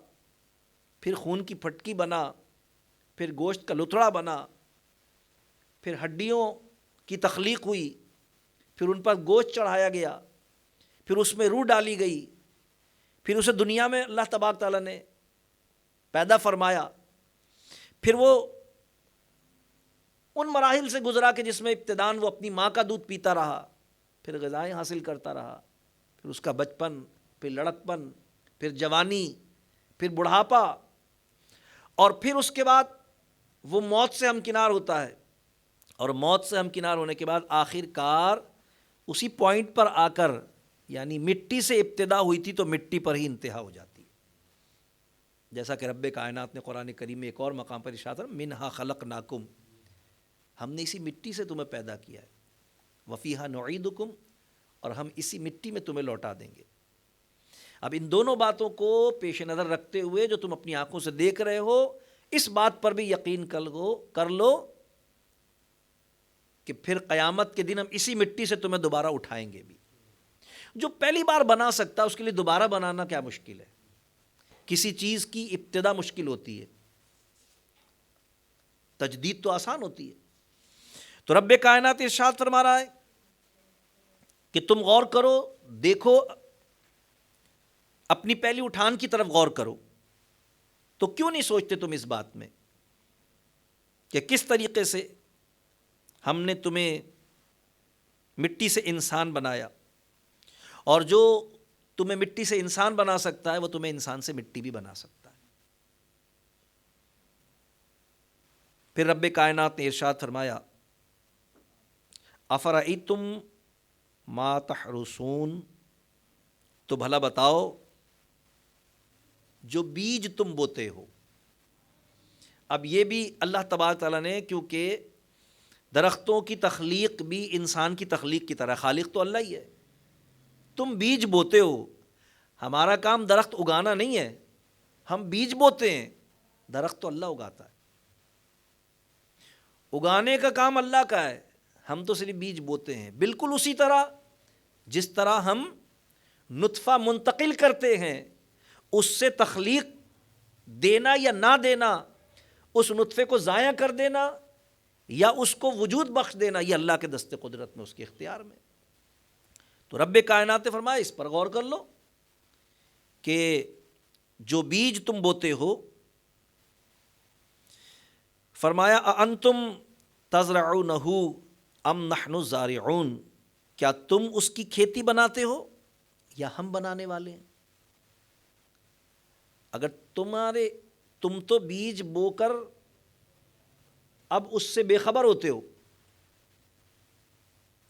[SPEAKER 1] پھر خون کی پھٹکی بنا، پھر گوشت کا لتڑا بنا، پھر ہڈیوں کی تخلیق ہوئی، پھر ان پر گوشت چڑھایا گیا، پھر اس میں روح ڈالی گئی، پھر اسے دنیا میں اللہ تبارک تعالیٰ نے پیدا فرمایا، پھر وہ ان مراحل سے گزرا کہ جس میں ابتداً وہ اپنی ماں کا دودھ پیتا رہا، پھر غذائیں حاصل کرتا رہا، پھر اس کا بچپن، پھر لڑکپن، پھر جوانی، پھر بڑھاپا، اور پھر اس کے بعد وہ موت سے ہمکنار ہوتا ہے، اور موت سے ہمکنار ہونے کے بعد آخر کار اسی پوائنٹ پر آ کر، یعنی مٹی سے ابتدا ہوئی تھی تو مٹی پر ہی انتہا ہو جاتی ہے، جیسا کہ رب کائنات نے قرآن کریم میں ایک اور مقام پر ارشاد فرمایا منہا خلقناکم، ہم نے اسی مٹی سے تمہیں پیدا کیا ہے، وفیہا نعیدکم، اور ہم اسی مٹی میں تمہیں لوٹا دیں گے۔ اب ان دونوں باتوں کو پیش نظر رکھتے ہوئے جو تم اپنی آنکھوں سے دیکھ رہے ہو، اس بات پر بھی یقین کر لو کہ پھر قیامت کے دن ہم اسی مٹی سے تمہیں دوبارہ اٹھائیں گے بھی۔ جو پہلی بار بنا سکتا ہے اس کے لیے دوبارہ بنانا کیا مشکل ہے؟ کسی چیز کی ابتدا مشکل ہوتی ہے، تجدید تو آسان ہوتی ہے۔ تو رب کائنات ارشاد فرما رہا ہے کہ تم غور کرو، دیکھو، اپنی پہلی اٹھان کی طرف غور کرو، تو کیوں نہیں سوچتے تم اس بات میں کہ کس طریقے سے ہم نے تمہیں مٹی سے انسان بنایا، اور جو تمہیں مٹی سے انسان بنا سکتا ہے وہ تمہیں انسان سے مٹی بھی بنا سکتا ہے۔ پھر رب کائنات نے ارشاد فرمایا افرأیتم ما تحرثون، تو بھلا بتاؤ جو بیج تم بوتے ہو۔ اب یہ بھی اللہ تبارک تعالیٰ نے، کیونکہ درختوں کی تخلیق بھی انسان کی تخلیق کی طرح، خالق تو اللہ ہی ہے، تم بیج بوتے ہو، ہمارا کام درخت اگانا نہیں ہے، ہم بیج بوتے ہیں، درخت تو اللہ اگاتا ہے، اگانے کا کام اللہ کا ہے، ہم تو صرف بیج بوتے ہیں۔ بالکل اسی طرح جس طرح ہم نطفہ منتقل کرتے ہیں، اس سے تخلیق دینا یا نہ دینا، اس نطفے کو ضائع کر دینا یا اس کو وجود بخش دینا، یہ اللہ کے دست قدرت میں، اس کے اختیار میں۔ تو رب کائنات نے فرمایا اس پر غور کر لو کہ جو بیج تم بوتے ہو، فرمایا اَأَنْتُمْ تَزْرَعُونَهُ ام نحن الزارعون، کیا تم اس کی کھیتی بناتے ہو یا ہم بنانے والے ہیں؟ اگر تم تو بیج بو کر اب اس سے بے خبر ہوتے ہو،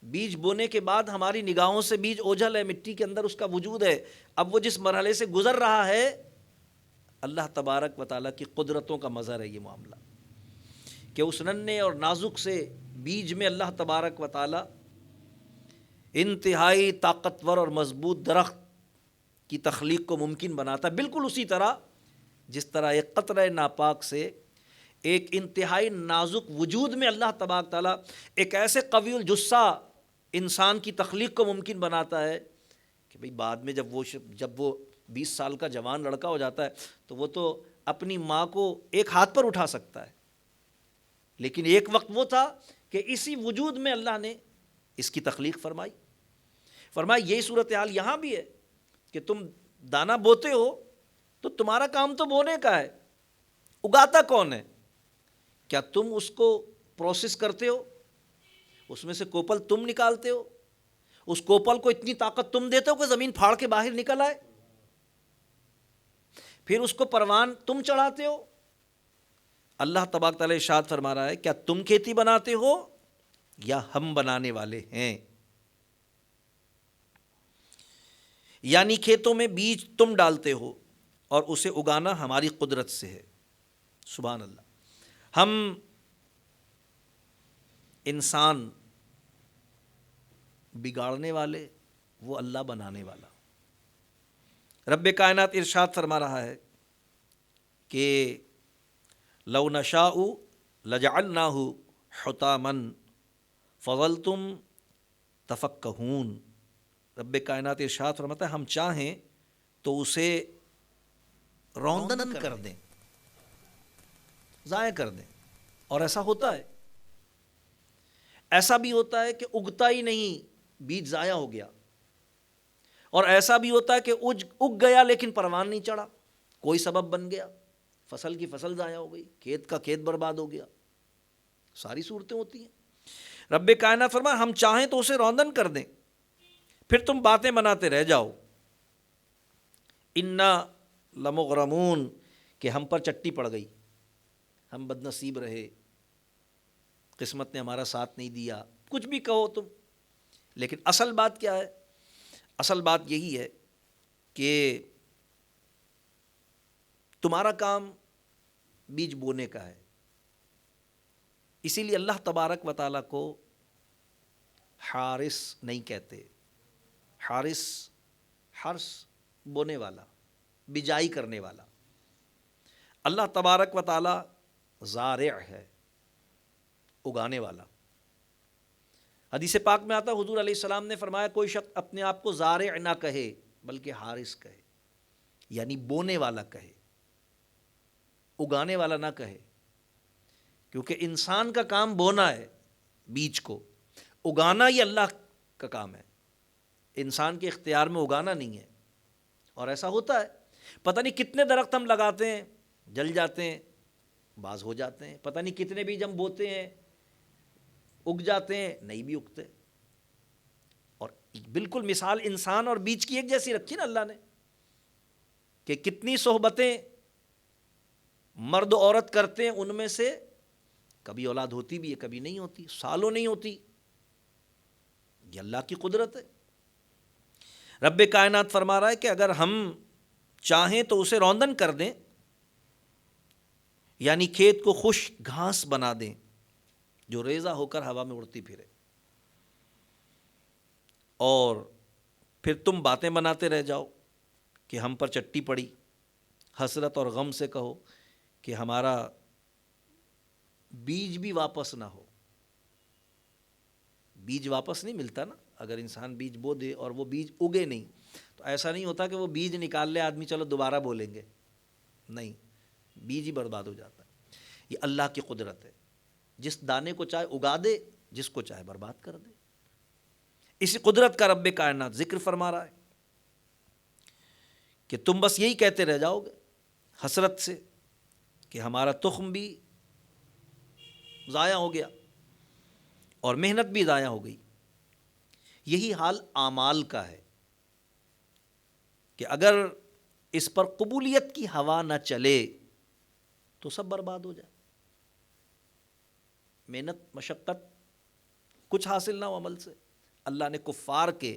[SPEAKER 1] بیج بونے کے بعد ہماری نگاہوں سے بیج اوجھل ہے، مٹی کے اندر اس کا وجود ہے، اب وہ جس مرحلے سے گزر رہا ہے، اللہ تبارک و تعالیٰ کی قدرتوں کا مظہر ہے یہ معاملہ، کہ اس ننھے اور نازک سے بیج میں اللہ تبارک و تعالیٰ انتہائی طاقتور اور مضبوط درخت کی تخلیق کو ممکن بناتا ہے۔ بالکل اسی طرح جس طرح ایک قطرہ ناپاک سے ایک انتہائی نازک وجود میں اللہ تبارک تعالیٰ ایک ایسے قوی الجثہ انسان کی تخلیق کو ممکن بناتا ہے کہ بھئی بعد میں جب وہ 20 سال کا جوان لڑکا ہو جاتا ہے تو وہ تو اپنی ماں کو ایک ہاتھ پر اٹھا سکتا ہے، لیکن ایک وقت وہ تھا کہ اسی وجود میں اللہ نے اس کی تخلیق فرمائی۔ فرمایا یہی صورتحال یہاں بھی ہے کہ تم دانہ بوتے ہو تو تمہارا کام تو بونے کا ہے، اگاتا کون ہے؟ کیا تم اس کو پروسیس کرتے ہو؟ اس میں سے کوپل تم نکالتے ہو؟ اس کوپل کو اتنی طاقت تم دیتے ہو کہ زمین پھاڑ کے باہر نکل آئے؟ پھر اس کو پروان تم چڑھاتے ہو؟ اللہ تبارک تعالیٰ ارشاد فرما رہا ہے کیا تم کھیتی بناتے ہو یا ہم بنانے والے ہیں؟ یعنی کھیتوں میں بیج تم ڈالتے ہو اور اسے اگانا ہماری قدرت سے ہے۔ سبحان اللہ۔ ہم انسان بگاڑنے والے، وہ اللہ بنانے والا۔ رب کائنات ارشاد فرما رہا ہے کہ لو نشاء لجعلناہ حطاما فظلتم تفکہون، رب کائنات ارشاد فرماتا ہے ہم چاہیں تو اسے روندن کر دیں، ضائع کر دیں، اور ایسا ہوتا ہے۔ ایسا بھی ہوتا ہے کہ اگتا ہی نہیں، بیج ضائع ہو گیا، اور ایسا بھی ہوتا ہے کہ اگ گیا لیکن پروان نہیں چڑھا، کوئی سبب بن گیا، فصل کی فصل ضائع ہو گئی، کھیت کا کھیت برباد ہو گیا، ساری صورتیں ہوتی ہیں۔ رب کائنات فرمایا ہم چاہیں تو اسے روندن کر دیں، پھر تم باتیں بناتے رہ جاؤ، انا لمغرمون، کہ ہم پر چٹی پڑ گئی، ہم بد نصیب رہے، قسمت نے ہمارا ساتھ نہیں دیا، کچھ بھی کہو تم۔ لیکن اصل بات کیا ہے؟ اصل بات یہی ہے کہ تمہارا کام بیج بونے کا ہے، اسی لیے اللہ تبارک و تعالیٰ کو حارث نہیں کہتے۔ حارث حرث بونے والا، بجائی کرنے والا، اللہ تبارک و تعالیٰ زارع ہے، اگانے والا۔ حدیث پاک میں آتا حضور علیہ السلام نے فرمایا کوئی شخص اپنے آپ کو زارع نہ کہے بلکہ حارث کہے، یعنی بونے والا کہے، اگانے والا نہ کہے، کیونکہ انسان کا کام بونا ہے بیج کو، اگانا یہ اللہ کا کام ہے، انسان کے اختیار میں اگانا نہیں ہے۔ اور ایسا ہوتا ہے، پتہ نہیں کتنے درخت ہم لگاتے ہیں، جل جاتے ہیں، باز ہو جاتے ہیں، پتہ نہیں کتنے بیج ہم بوتے ہیں، اگ جاتے ہیں، نہیں بھی اگتے۔ اور بالکل مثال انسان اور بیج کی ایک جیسی رکھی نا اللہ نے، کہ کتنی صحبتیں مرد و عورت کرتے ہیں، ان میں سے کبھی اولاد ہوتی بھی ہے، کبھی نہیں ہوتی، سالوں نہیں ہوتی، یہ اللہ کی قدرت ہے۔ رب کائنات فرما رہا ہے کہ اگر ہم چاہیں تو اسے روندن کر دیں، یعنی کھیت کو خشک گھاس بنا دیں جو ریزہ ہو کر ہوا میں اڑتی پھرے، اور پھر تم باتیں بناتے رہ جاؤ کہ ہم پر چٹی پڑی، حسرت اور غم سے کہو کہ ہمارا بیج بھی واپس نہ ہو۔ بیج واپس نہیں ملتا نا، اگر انسان بیج بو دے اور وہ بیج اگے نہیں تو ایسا نہیں ہوتا کہ وہ بیج نکال لے آدمی چلو دوبارہ بولیں گے، نہیں، بیج ہی برباد ہو جاتا ہے۔ یہ اللہ کی قدرت ہے، جس دانے کو چاہے اگا دے، جس کو چاہے برباد کر دے۔ اسی قدرت کا رب کائنات ذکر فرما رہا ہے کہ تم بس یہی کہتے رہ جاؤ گے حسرت سے کہ ہمارا تخم بھی ضائع ہو گیا اور محنت بھی ضائع ہو گئی۔ یہی حال اعمال کا ہے کہ اگر اس پر قبولیت کی ہوا نہ چلے تو سب برباد ہو جائے، محنت مشقت کچھ حاصل نہ ہو عمل سے۔ اللہ نے کفار کے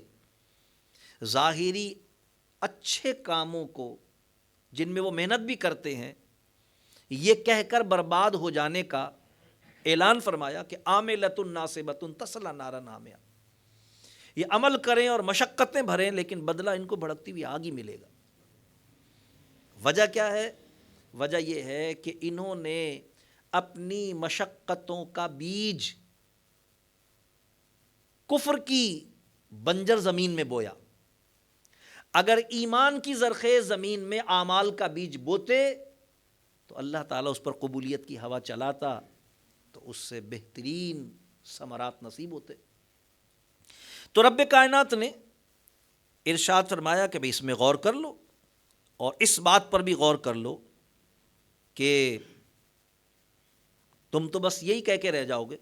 [SPEAKER 1] ظاہری اچھے کاموں کو جن میں وہ محنت بھی کرتے ہیں یہ کہہ کر برباد ہو جانے کا اعلان فرمایا کہ عاملۃ ناصبۃ تصلی نارا حامیہ، یہ عمل کریں اور مشقتیں بھریں لیکن بدلہ ان کو بھڑکتی ہوئی آگ ہی ملے گا۔ وجہ کیا ہے؟ وجہ یہ ہے کہ انہوں نے اپنی مشقتوں کا بیج کفر کی بنجر زمین میں بویا۔ اگر ایمان کی زرخیز زمین میں اعمال کا بیج بوتے تو اللہ تعالیٰ اس پر قبولیت کی ہوا چلاتا تو اس سے بہترین ثمرات نصیب ہوتے۔ تو رب کائنات نے ارشاد فرمایا کہ بھئی اس میں غور کر لو، اور اس بات پر بھی غور کر لو کہ تم تو بس یہی کہہ کے رہ جاؤ گے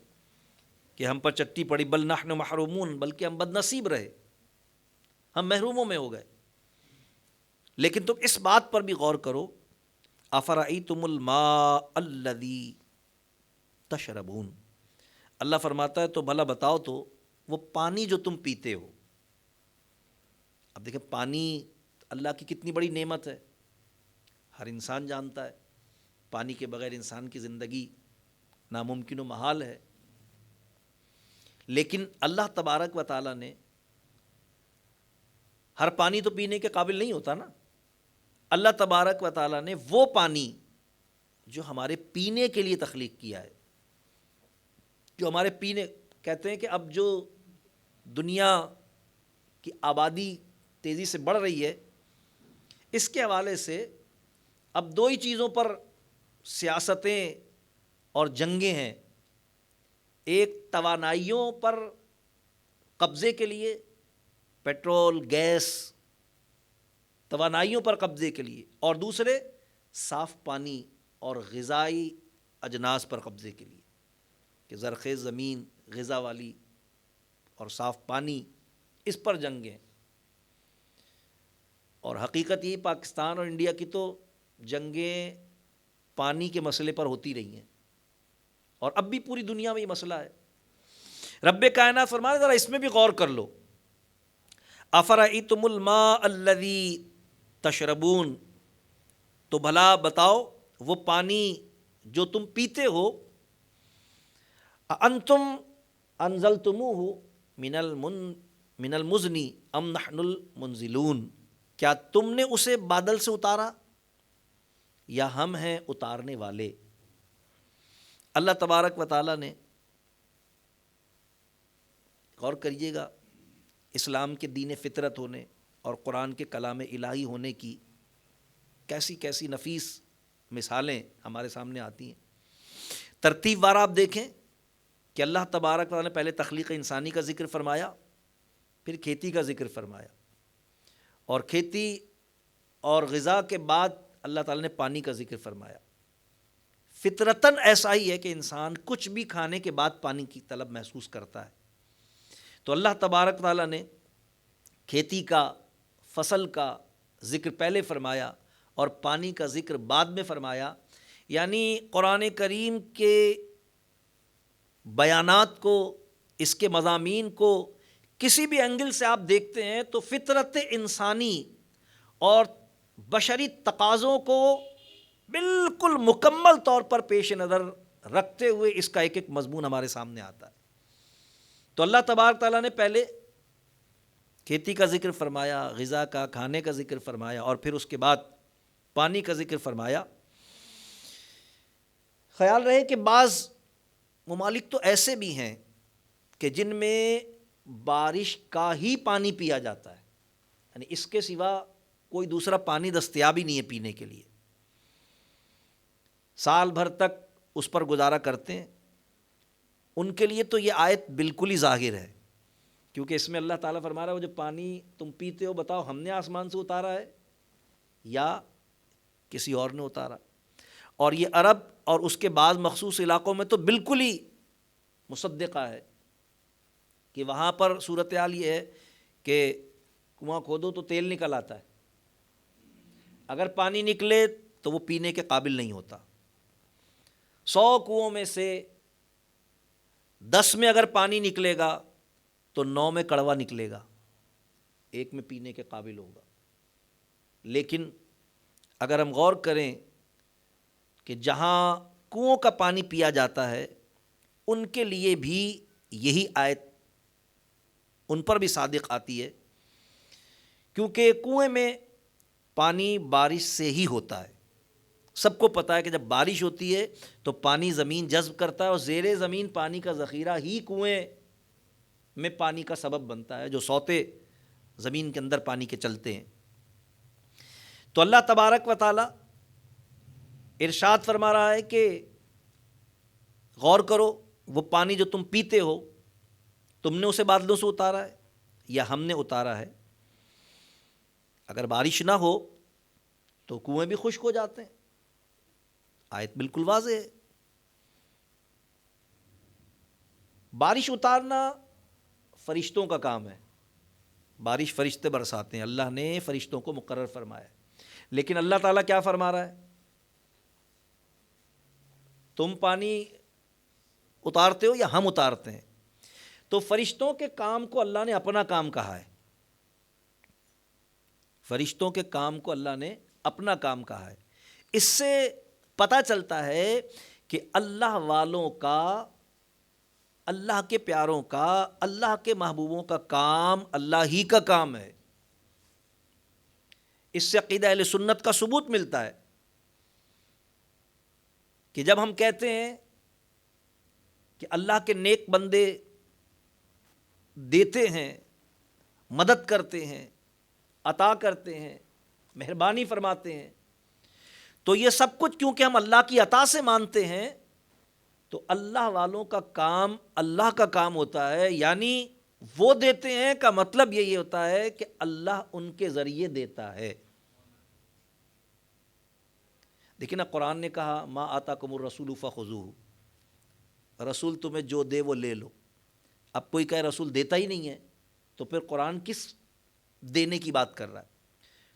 [SPEAKER 1] کہ ہم پر چٹی پڑی، بل نحن محرومون، بلکہ ہم بد نصیب رہے، ہم محروموں میں ہو گئے۔ لیکن تم اس بات پر بھی غور کرو، افرأیتم الماء الذی تشربون، اللہ فرماتا ہے تو بھلا بتاؤ تو وہ پانی جو تم پیتے ہو۔ اب دیکھیں پانی اللہ کی کتنی بڑی نعمت ہے، ہر انسان جانتا ہے پانی کے بغیر انسان کی زندگی ناممکن و محال ہے، لیکن اللہ تبارک و تعالیٰ نے ہر پانی تو پینے کے قابل نہیں ہوتا نا، اللہ تبارک و تعالیٰ نے وہ پانی جو ہمارے پینے کے لیے تخلیق کیا ہے، جو ہمارے پینے کہتے ہیں کہ اب جو دنیا کی آبادی تیزی سے بڑھ رہی ہے، اس کے حوالے سے اب دو ہی چیزوں پر سیاستیں اور جنگیں ہیں، ایک توانائیوں پر قبضے کے لیے، پیٹرول، گیس، توانائیوں پر قبضے کے لیے، اور دوسرے صاف پانی اور غذائی اجناس پر قبضے کے لیے، کہ زرخیز زمین، غذا والی اور صاف پانی، اس پر جنگیں۔ اور حقیقت یہ پاکستان اور انڈیا کی تو جنگیں پانی کے مسئلے پر ہوتی رہی ہیں، اور اب بھی پوری دنیا میں یہ مسئلہ ہے۔ رب کائنات فرمانے ذرا اس میں بھی غور کر لو، افرأیتم الماء الذی تشربون، تو بھلا بتاؤ وہ پانی جو تم پیتے ہو، انتم انزلتموہ من المزن ام نحن المنزلون، کیا تم نے اسے بادل سے اتارا یا ہم ہیں اتارنے والے؟ اللہ تبارک و تعالیٰ نے، غور کریے گا، اسلام کے دین فطرت ہونے اور قرآن کے کلام الہی ہونے کی کیسی کیسی نفیس مثالیں ہمارے سامنے آتی ہیں۔ ترتیب وار آپ دیکھیں کہ اللہ تبارک و تعالیٰ نے پہلے تخلیق انسانی کا ذکر فرمایا، پھر کھیتی کا ذکر فرمایا، اور کھیتی اور غذا کے بعد اللہ تعالیٰ نے پانی کا ذکر فرمایا۔ فطرتاً ایسا ہی ہے کہ انسان کچھ بھی کھانے کے بعد پانی کی طلب محسوس کرتا ہے، تو اللہ تبارک تعالیٰ نے کھیتی کا، فصل کا ذکر پہلے فرمایا اور پانی کا ذکر بعد میں فرمایا، یعنی قرآن کریم کے بیانات کو، اس کے مضامین کو کسی بھی اینگل سے آپ دیکھتے ہیں تو فطرت انسانی اور بشری تقاضوں کو بالکل مکمل طور پر پیش نظر رکھتے ہوئے اس کا ایک ایک مضمون ہمارے سامنے آتا ہے۔ تو اللہ تبارک تعالیٰ نے پہلے کھیتی کا ذکر فرمایا، غذا کا، کھانے کا ذکر فرمایا، اور پھر اس کے بعد پانی کا ذکر فرمایا۔ خیال رہے کہ بعض ممالک تو ایسے بھی ہیں کہ جن میں بارش کا ہی پانی پیا جاتا ہے، یعنی اس کے سوا کوئی دوسرا پانی دستیاب ہی نہیں ہے پینے کے لیے، سال بھر تک اس پر گزارا کرتے ہیں۔ ان کے لیے تو یہ آیت بالکل ہی ظاہر ہے، کیونکہ اس میں اللہ تعالیٰ فرما رہا ہے وہ جو پانی تم پیتے ہو، بتاؤ ہم نے آسمان سے اتارا ہے یا کسی اور نے اتارا؟ اور یہ عرب اور اس کے بعض مخصوص علاقوں میں تو بالکل ہی مصدقہ ہے کہ وہاں پر صورتحال یہ ہے کہ کنواں کھودو تو تیل نکل آتا ہے، اگر پانی نکلے تو وہ پینے کے قابل نہیں ہوتا۔ 100 کنووں میں سے 10 میں اگر پانی نکلے گا تو 9 میں کڑوا نکلے گا، 1 میں پینے کے قابل ہوگا۔ لیکن اگر ہم غور کریں کہ جہاں کنووں کا پانی پیا جاتا ہے ان کے لیے بھی یہی آیت ان پر بھی صادق آتی ہے، کیونکہ کنویں میں پانی بارش سے ہی ہوتا ہے۔ سب کو پتہ ہے کہ جب بارش ہوتی ہے تو پانی زمین جذب کرتا ہے، اور زیر زمین پانی کا ذخیرہ ہی کنویں میں پانی کا سبب بنتا ہے، جو سوتے زمین کے اندر پانی کے چلتے ہیں۔ تو اللہ تبارک و تعالی ارشاد فرما رہا ہے کہ غور کرو، وہ پانی جو تم پیتے ہو تم نے اسے بادلوں سے اتارا ہے یا ہم نے اتارا ہے؟ اگر بارش نہ ہو تو کنویں بھی خشک ہو جاتے ہیں، آیت بالکل واضح ہے۔ بارش اتارنا فرشتوں کا کام ہے، بارش فرشتے برساتے ہیں، اللہ نے فرشتوں کو مقرر فرمایا ہے۔ لیکن اللہ تعالیٰ کیا فرما رہا ہے؟ تم پانی اتارتے ہو یا ہم اتارتے ہیں؟ تو فرشتوں کے کام کو اللہ نے اپنا کام کہا ہے، فرشتوں کے کام کو اللہ نے اپنا کام کہا ہے۔ اس سے پتہ چلتا ہے کہ اللہ والوں کا، اللہ کے پیاروں کا، اللہ کے محبوبوں کا کام اللہ ہی کا کام ہے۔ اس سے عقیدہ اہل سنت کا ثبوت ملتا ہے کہ جب ہم کہتے ہیں کہ اللہ کے نیک بندے دیتے ہیں، مدد کرتے ہیں، عطا کرتے ہیں، مہربانی فرماتے ہیں، تو یہ سب کچھ کیونکہ ہم اللہ کی عطا سے مانتے ہیں، تو اللہ والوں کا کام اللہ کا کام ہوتا ہے، یعنی وہ دیتے ہیں کا مطلب یہ ہوتا ہے کہ اللہ ان کے ذریعے دیتا ہے۔ دیکھیں نا، قرآن نے کہا ما آتاکم الرسول فخذوہ، رسول تمہیں جو دے وہ لے لو۔ اب کوئی کہے رسول دیتا ہی نہیں ہے، تو پھر قرآن کس دینے کی بات کر رہا ہے؟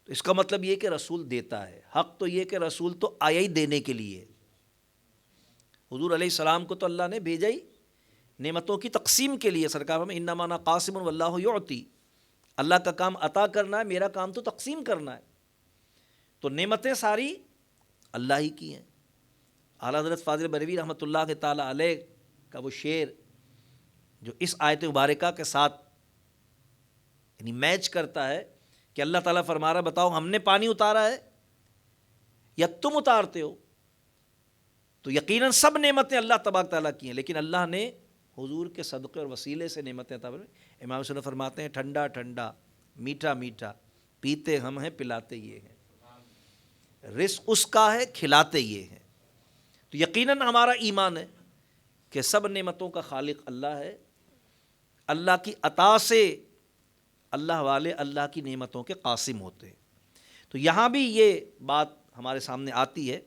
[SPEAKER 1] تو اس کا مطلب یہ کہ رسول دیتا ہے۔ حق تو یہ کہ رسول تو آیا ہی دینے کے لیے، حضور علیہ السلام کو تو اللہ نے بھیجا ہی نعمتوں کی تقسیم کے لیے۔ سرکار میں انما انا قاسم واللہ یعطی، اللہ کا کام عطا کرنا ہے، میرا کام تو تقسیم کرنا ہے۔ تو نعمتیں ساری اللہ ہی کی ہیں۔ اعلیٰ حضرت فاضل بریلوی رحمۃ اللہ کے تعالیٰ علیہ کا وہ شعر جو اس آیت مبارکہ کے ساتھ یعنی میچ کرتا ہے کہ اللہ تعالیٰ فرما رہا ہے بتاؤ ہم نے پانی اتارا ہے یا تم اتارتے ہو؟ تو یقیناً سب نعمتیں اللہ تبارک تعالیٰ کی ہیں، لیکن اللہ نے حضور کے صدقے اور وسیلے سے نعمتیں عطا فرمائیں۔ امام حسین فرماتے ہیں ٹھنڈا ٹھنڈا میٹھا میٹھا پیتے ہم ہیں پلاتے یہ ہیں، رزق اس کا ہے کھلاتے یہ ہیں۔ تو یقیناً ہمارا ایمان ہے کہ سب نعمتوں کا خالق اللہ ہے، اللہ کی عطا سے اللہ والے اللہ کی نعمتوں کے قاسم ہوتے ہیں۔ تو یہاں بھی یہ بات ہمارے سامنے آتی ہے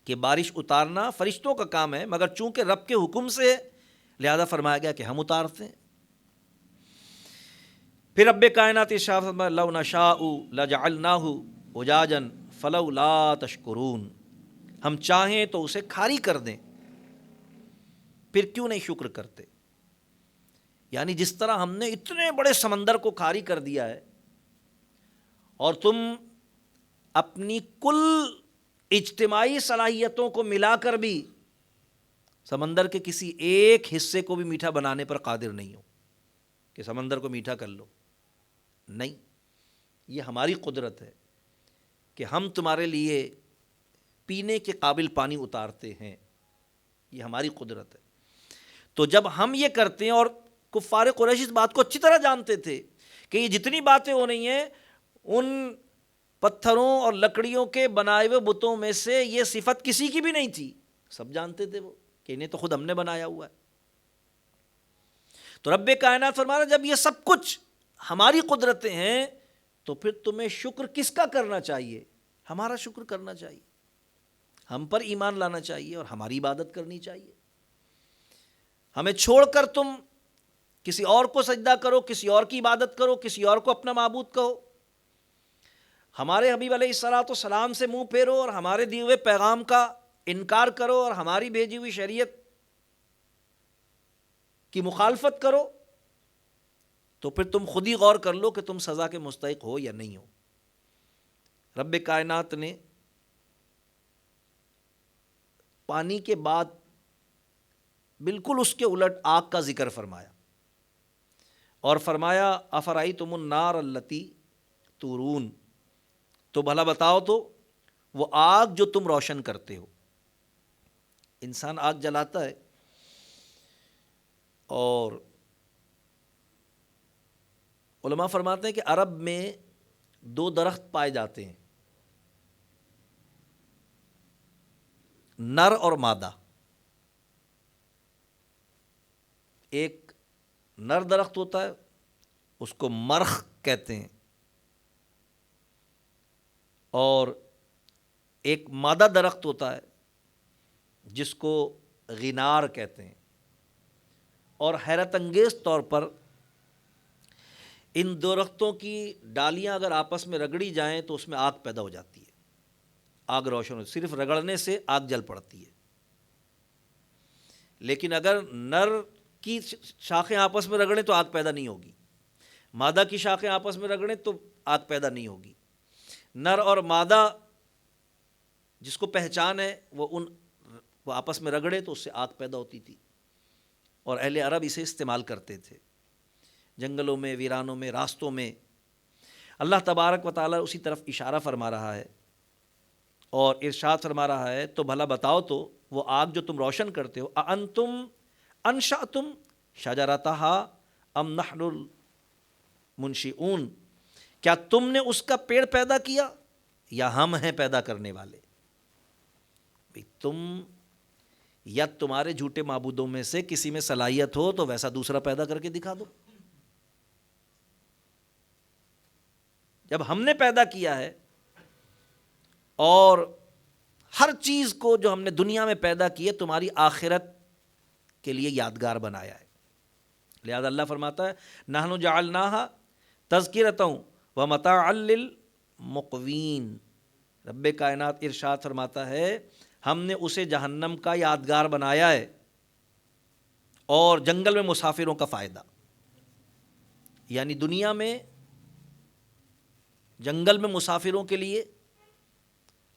[SPEAKER 1] کہ بارش اتارنا فرشتوں کا کام ہے، مگر چونکہ رب کے حکم سے لہذا فرمایا گیا کہ ہم اتارتے ہیں۔ پھر رب کائنات ارشاد فرمایا لو نشاء لجعلناہ اجاجا فلولا تشکرون، ہم چاہیں تو اسے کھاری کر دیں، پھر کیوں نہیں شکر کرتے؟ یعنی جس طرح ہم نے اتنے بڑے سمندر کو کھاری کر دیا ہے، اور تم اپنی کل اجتماعی صلاحیتوں کو ملا کر بھی سمندر کے کسی ایک حصے کو بھی میٹھا بنانے پر قادر نہیں ہو کہ سمندر کو میٹھا کر لو، نہیں، یہ ہماری قدرت ہے کہ ہم تمہارے لیے پینے کے قابل پانی اتارتے ہیں، یہ ہماری قدرت ہے۔ تو جب ہم یہ کرتے ہیں، اور کفار قریش اس بات کو اچھی طرح جانتے تھے کہ یہ جتنی باتیں ہو رہی ہیں ان پتھروں اور لکڑیوں کے بنائے ہوئے بتوں میں سے یہ صفت کسی کی بھی نہیں تھی، سب جانتے تھے وہ کہ انہیں تو خود ہم نے بنایا ہوا ہے۔ تو رب کائنات فرما رہا جب یہ سب کچھ ہماری قدرتیں ہیں تو پھر تمہیں شکر کس کا کرنا چاہیے؟ ہمارا شکر کرنا چاہیے، ہم پر ایمان لانا چاہیے اور ہماری عبادت کرنی چاہیے۔ ہمیں چھوڑ کر تم کسی اور کو سجدہ کرو، کسی اور کی عبادت کرو، کسی اور کو اپنا معبود کہو، ہمارے حبیب علیہ الصلوۃ والسلام سے منہ پھیرو اور ہمارے دیے ہوئے پیغام کا انکار کرو اور ہماری بھیجی ہوئی شریعت کی مخالفت کرو، تو پھر تم خود ہی غور کر لو کہ تم سزا کے مستحق ہو یا نہیں ہو۔ رب کائنات نے پانی کے بعد بالکل اس کے الٹ آگ کا ذکر فرمایا، اور فرمایا افرأیتم النار التی تورون، تو بھلا بتاؤ تو وہ آگ جو تم روشن کرتے ہو۔ انسان آگ جلاتا ہے اور علماء فرماتے ہیں کہ عرب میں دو درخت پائے جاتے ہیں، نر اور مادہ۔ ایک نر درخت ہوتا ہے اس کو مرخ کہتے ہیں، اور ایک مادہ درخت ہوتا ہے جس کو غنار کہتے ہیں۔ اور حیرت انگیز طور پر ان درختوں کی ڈالیاں اگر آپس میں رگڑی جائیں تو اس میں آگ پیدا ہو جاتی ہے، آگ روشن ہوتی ہے، صرف رگڑنے سے آگ جل پڑتی ہے۔ لیکن اگر نر کی شاخیں آپس میں رگڑیں تو آگ پیدا نہیں ہوگی، مادہ کی شاخیں آپس میں رگڑیں تو آگ پیدا نہیں ہوگی۔ نر اور مادہ جس کو پہچان ہے وہ آپس میں رگڑے تو اس سے آگ پیدا ہوتی تھی، اور اہل عرب اسے استعمال کرتے تھے جنگلوں میں، ویرانوں میں، راستوں میں۔ اللہ تبارک و تعالیٰ اسی طرف اشارہ فرما رہا ہے اور ارشاد فرما رہا ہے تو بھلا بتاؤ تو وہ آگ جو تم روشن کرتے ہو اَأَنتُمْ أَنشَأْتُمْ شَجَرَتَهَا ام نحن المنشئون، کیا تم نے اس کا پیڑ پیدا کیا یا ہم ہیں پیدا کرنے والے؟ تم یا تمہارے جھوٹے معبودوں میں سے کسی میں صلاحیت ہو تو ویسا دوسرا پیدا کر کے دکھا دو۔ جب ہم نے پیدا کیا ہے اور ہر چیز کو جو ہم نے دنیا میں پیدا کی ہے تمہاری آخرت کے لیے یادگار بنایا ہے، لہذا اللہ فرماتا ہے نحن جعلناها تذکرۃ ومتاعا للمقوین۔ رب کائنات ارشاد فرماتا ہے ہم نے اسے جہنم کا یادگار بنایا ہے اور جنگل میں مسافروں کا فائدہ، یعنی دنیا میں جنگل میں مسافروں کے لیے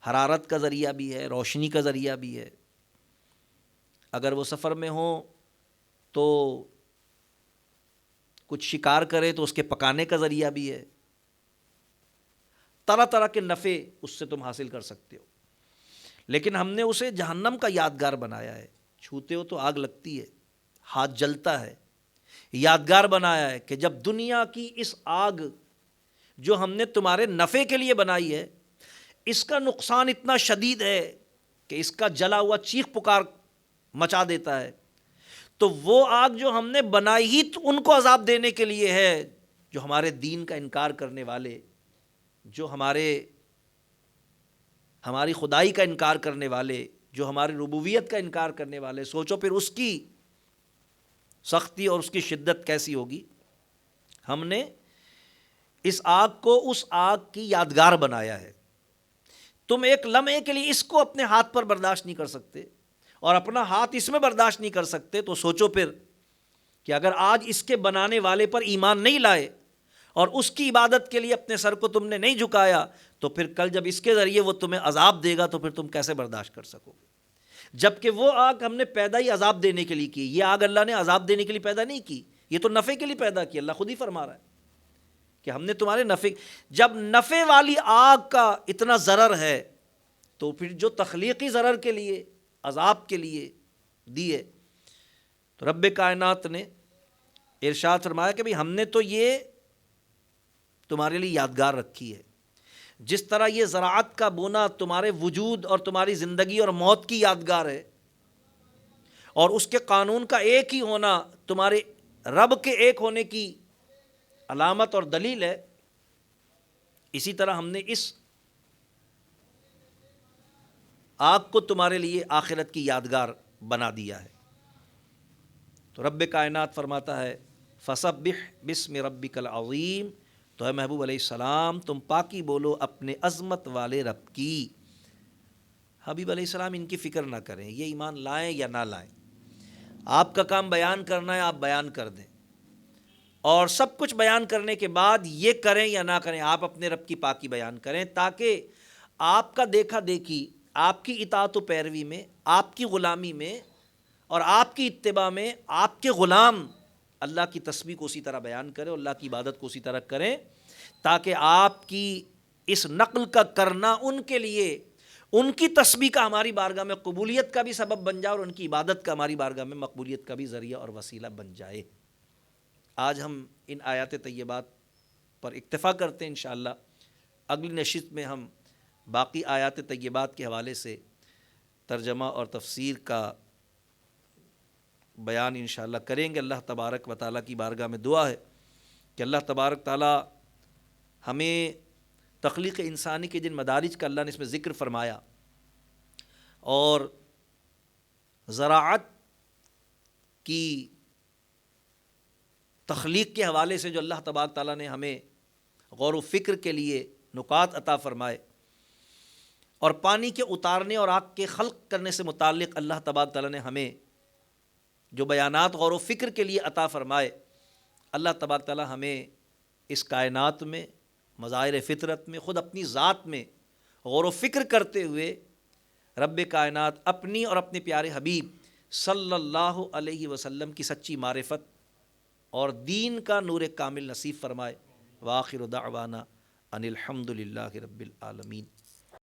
[SPEAKER 1] حرارت کا ذریعہ بھی ہے، روشنی کا ذریعہ بھی ہے، اگر وہ سفر میں ہوں تو کچھ شکار کرے تو اس کے پکانے کا ذریعہ بھی ہے، طرح طرح کے نفع اس سے تم حاصل کر سکتے ہو، لیکن ہم نے اسے جہنم کا یادگار بنایا ہے، چھوتے ہو تو آگ لگتی ہے، ہاتھ جلتا ہے، یادگار بنایا ہے کہ جب دنیا کی اس آگ جو ہم نے تمہارے نفع کے لیے بنائی ہے اس کا نقصان اتنا شدید ہے کہ اس کا جلا ہوا چیخ پکار مچا دیتا ہے، تو وہ آگ جو ہم نے بنائی ہی تو ان کو عذاب دینے کے لیے ہے جو ہمارے دین کا انکار کرنے والے، جو ہماری خدائی کا انکار کرنے والے، جو ہماری ربوبیت کا انکار کرنے والے۔ سوچو پھر اس کی سختی اور اس کی شدت کیسی ہوگی۔ ہم نے اس آگ کو اس آگ کی یادگار بنایا ہے، تم ایک لمحے کے لیے اس کو اپنے ہاتھ پر برداشت نہیں کر سکتے اور اپنا ہاتھ اس میں برداشت نہیں کر سکتے، تو سوچو پھر کہ اگر آج اس کے بنانے والے پر ایمان نہیں لائے اور اس کی عبادت کے لیے اپنے سر کو تم نے نہیں جھکایا تو پھر کل جب اس کے ذریعے وہ تمہیں عذاب دے گا تو پھر تم کیسے برداشت کر سکو گے؟ جبکہ وہ آگ ہم نے پیدا ہی عذاب دینے کے لیے کی، یہ آگ اللہ نے عذاب دینے کے لیے پیدا نہیں کی، یہ تو نفع کے لیے پیدا کی۔ اللہ خود ہی فرما رہا ہے کہ ہم نے تمہارے نفع، جب نفع والی آگ کا اتنا ضرر ہے تو پھر جو تخلیقی ضرر کے لیے عذاب کے لیے دیے، تو رب کائنات نے ارشاد فرمایا کہ بھئی ہم نے تو یہ تمہارے لیے یادگار رکھی ہے، جس طرح یہ زراعت کا بونا تمہارے وجود اور تمہاری زندگی اور موت کی یادگار ہے اور اس کے قانون کا ایک ہی ہونا تمہارے رب کے ایک ہونے کی علامت اور دلیل ہے، اسی طرح ہم نے اس آگ کو تمہارے لیے آخرت کی یادگار بنا دیا ہے۔ تو رب کائنات فرماتا ہے فسبح بسم ربک العظیم، تو اے محبوب علیہ السلام تم پاکی بولو اپنے عظمت والے رب کی۔ حبیب علیہ السلام ان کی فکر نہ کریں، یہ ایمان لائیں یا نہ لائیں، آپ کا کام بیان کرنا ہے، آپ بیان کر دیں، اور سب کچھ بیان کرنے کے بعد یہ کریں یا نہ کریں آپ اپنے رب کی پاکی بیان کریں، تاکہ آپ کا دیکھا دیکھی، آپ کی اطاعت و پیروی میں، آپ کی غلامی میں اور آپ کی اتباع میں آپ کے غلام اللہ کی تسبیح کو اسی طرح بیان کریں اور اللہ کی عبادت کو اسی طرح کریں، تاکہ آپ کی اس نقل کا کرنا ان کے لیے ان کی تسبیح کا ہماری بارگاہ میں قبولیت کا بھی سبب بن جائے اور ان کی عبادت کا ہماری بارگاہ میں مقبولیت کا بھی ذریعہ اور وسیلہ بن جائے۔ آج ہم ان آیات طیبات پر اکتفا کرتے ہیں، انشاءاللہ اگلی نشست میں ہم باقی آیات طیبات کے حوالے سے ترجمہ اور تفسیر کا بیان انشاءاللہ کریں گے۔ اللہ تبارک و تعالیٰ کی بارگاہ میں دعا ہے کہ اللہ تبارک تعالیٰ ہمیں تخلیق انسانی کے جن مدارج کا اللہ نے اس میں ذکر فرمایا اور زراعت کی تخلیق کے حوالے سے جو اللہ تبارک تعالیٰ نے ہمیں غور و فکر کے لیے نکات عطا فرمائے، اور پانی کے اتارنے اور آگ کے خلق کرنے سے متعلق اللہ تبارک تعالیٰ نے ہمیں جو بیانات غور و فکر کے لیے عطا فرمائے، اللہ تبارک تعالیٰ ہمیں اس کائنات میں، مظاہر فطرت میں، خود اپنی ذات میں غور و فکر کرتے ہوئے رب کائنات اپنی اور اپنے پیارے حبیب صلی اللہ علیہ وسلم کی سچی معرفت اور دین کا نور کامل نصیب فرمائے۔ وآخر دعوانا ان الحمد للہ رب العالمین۔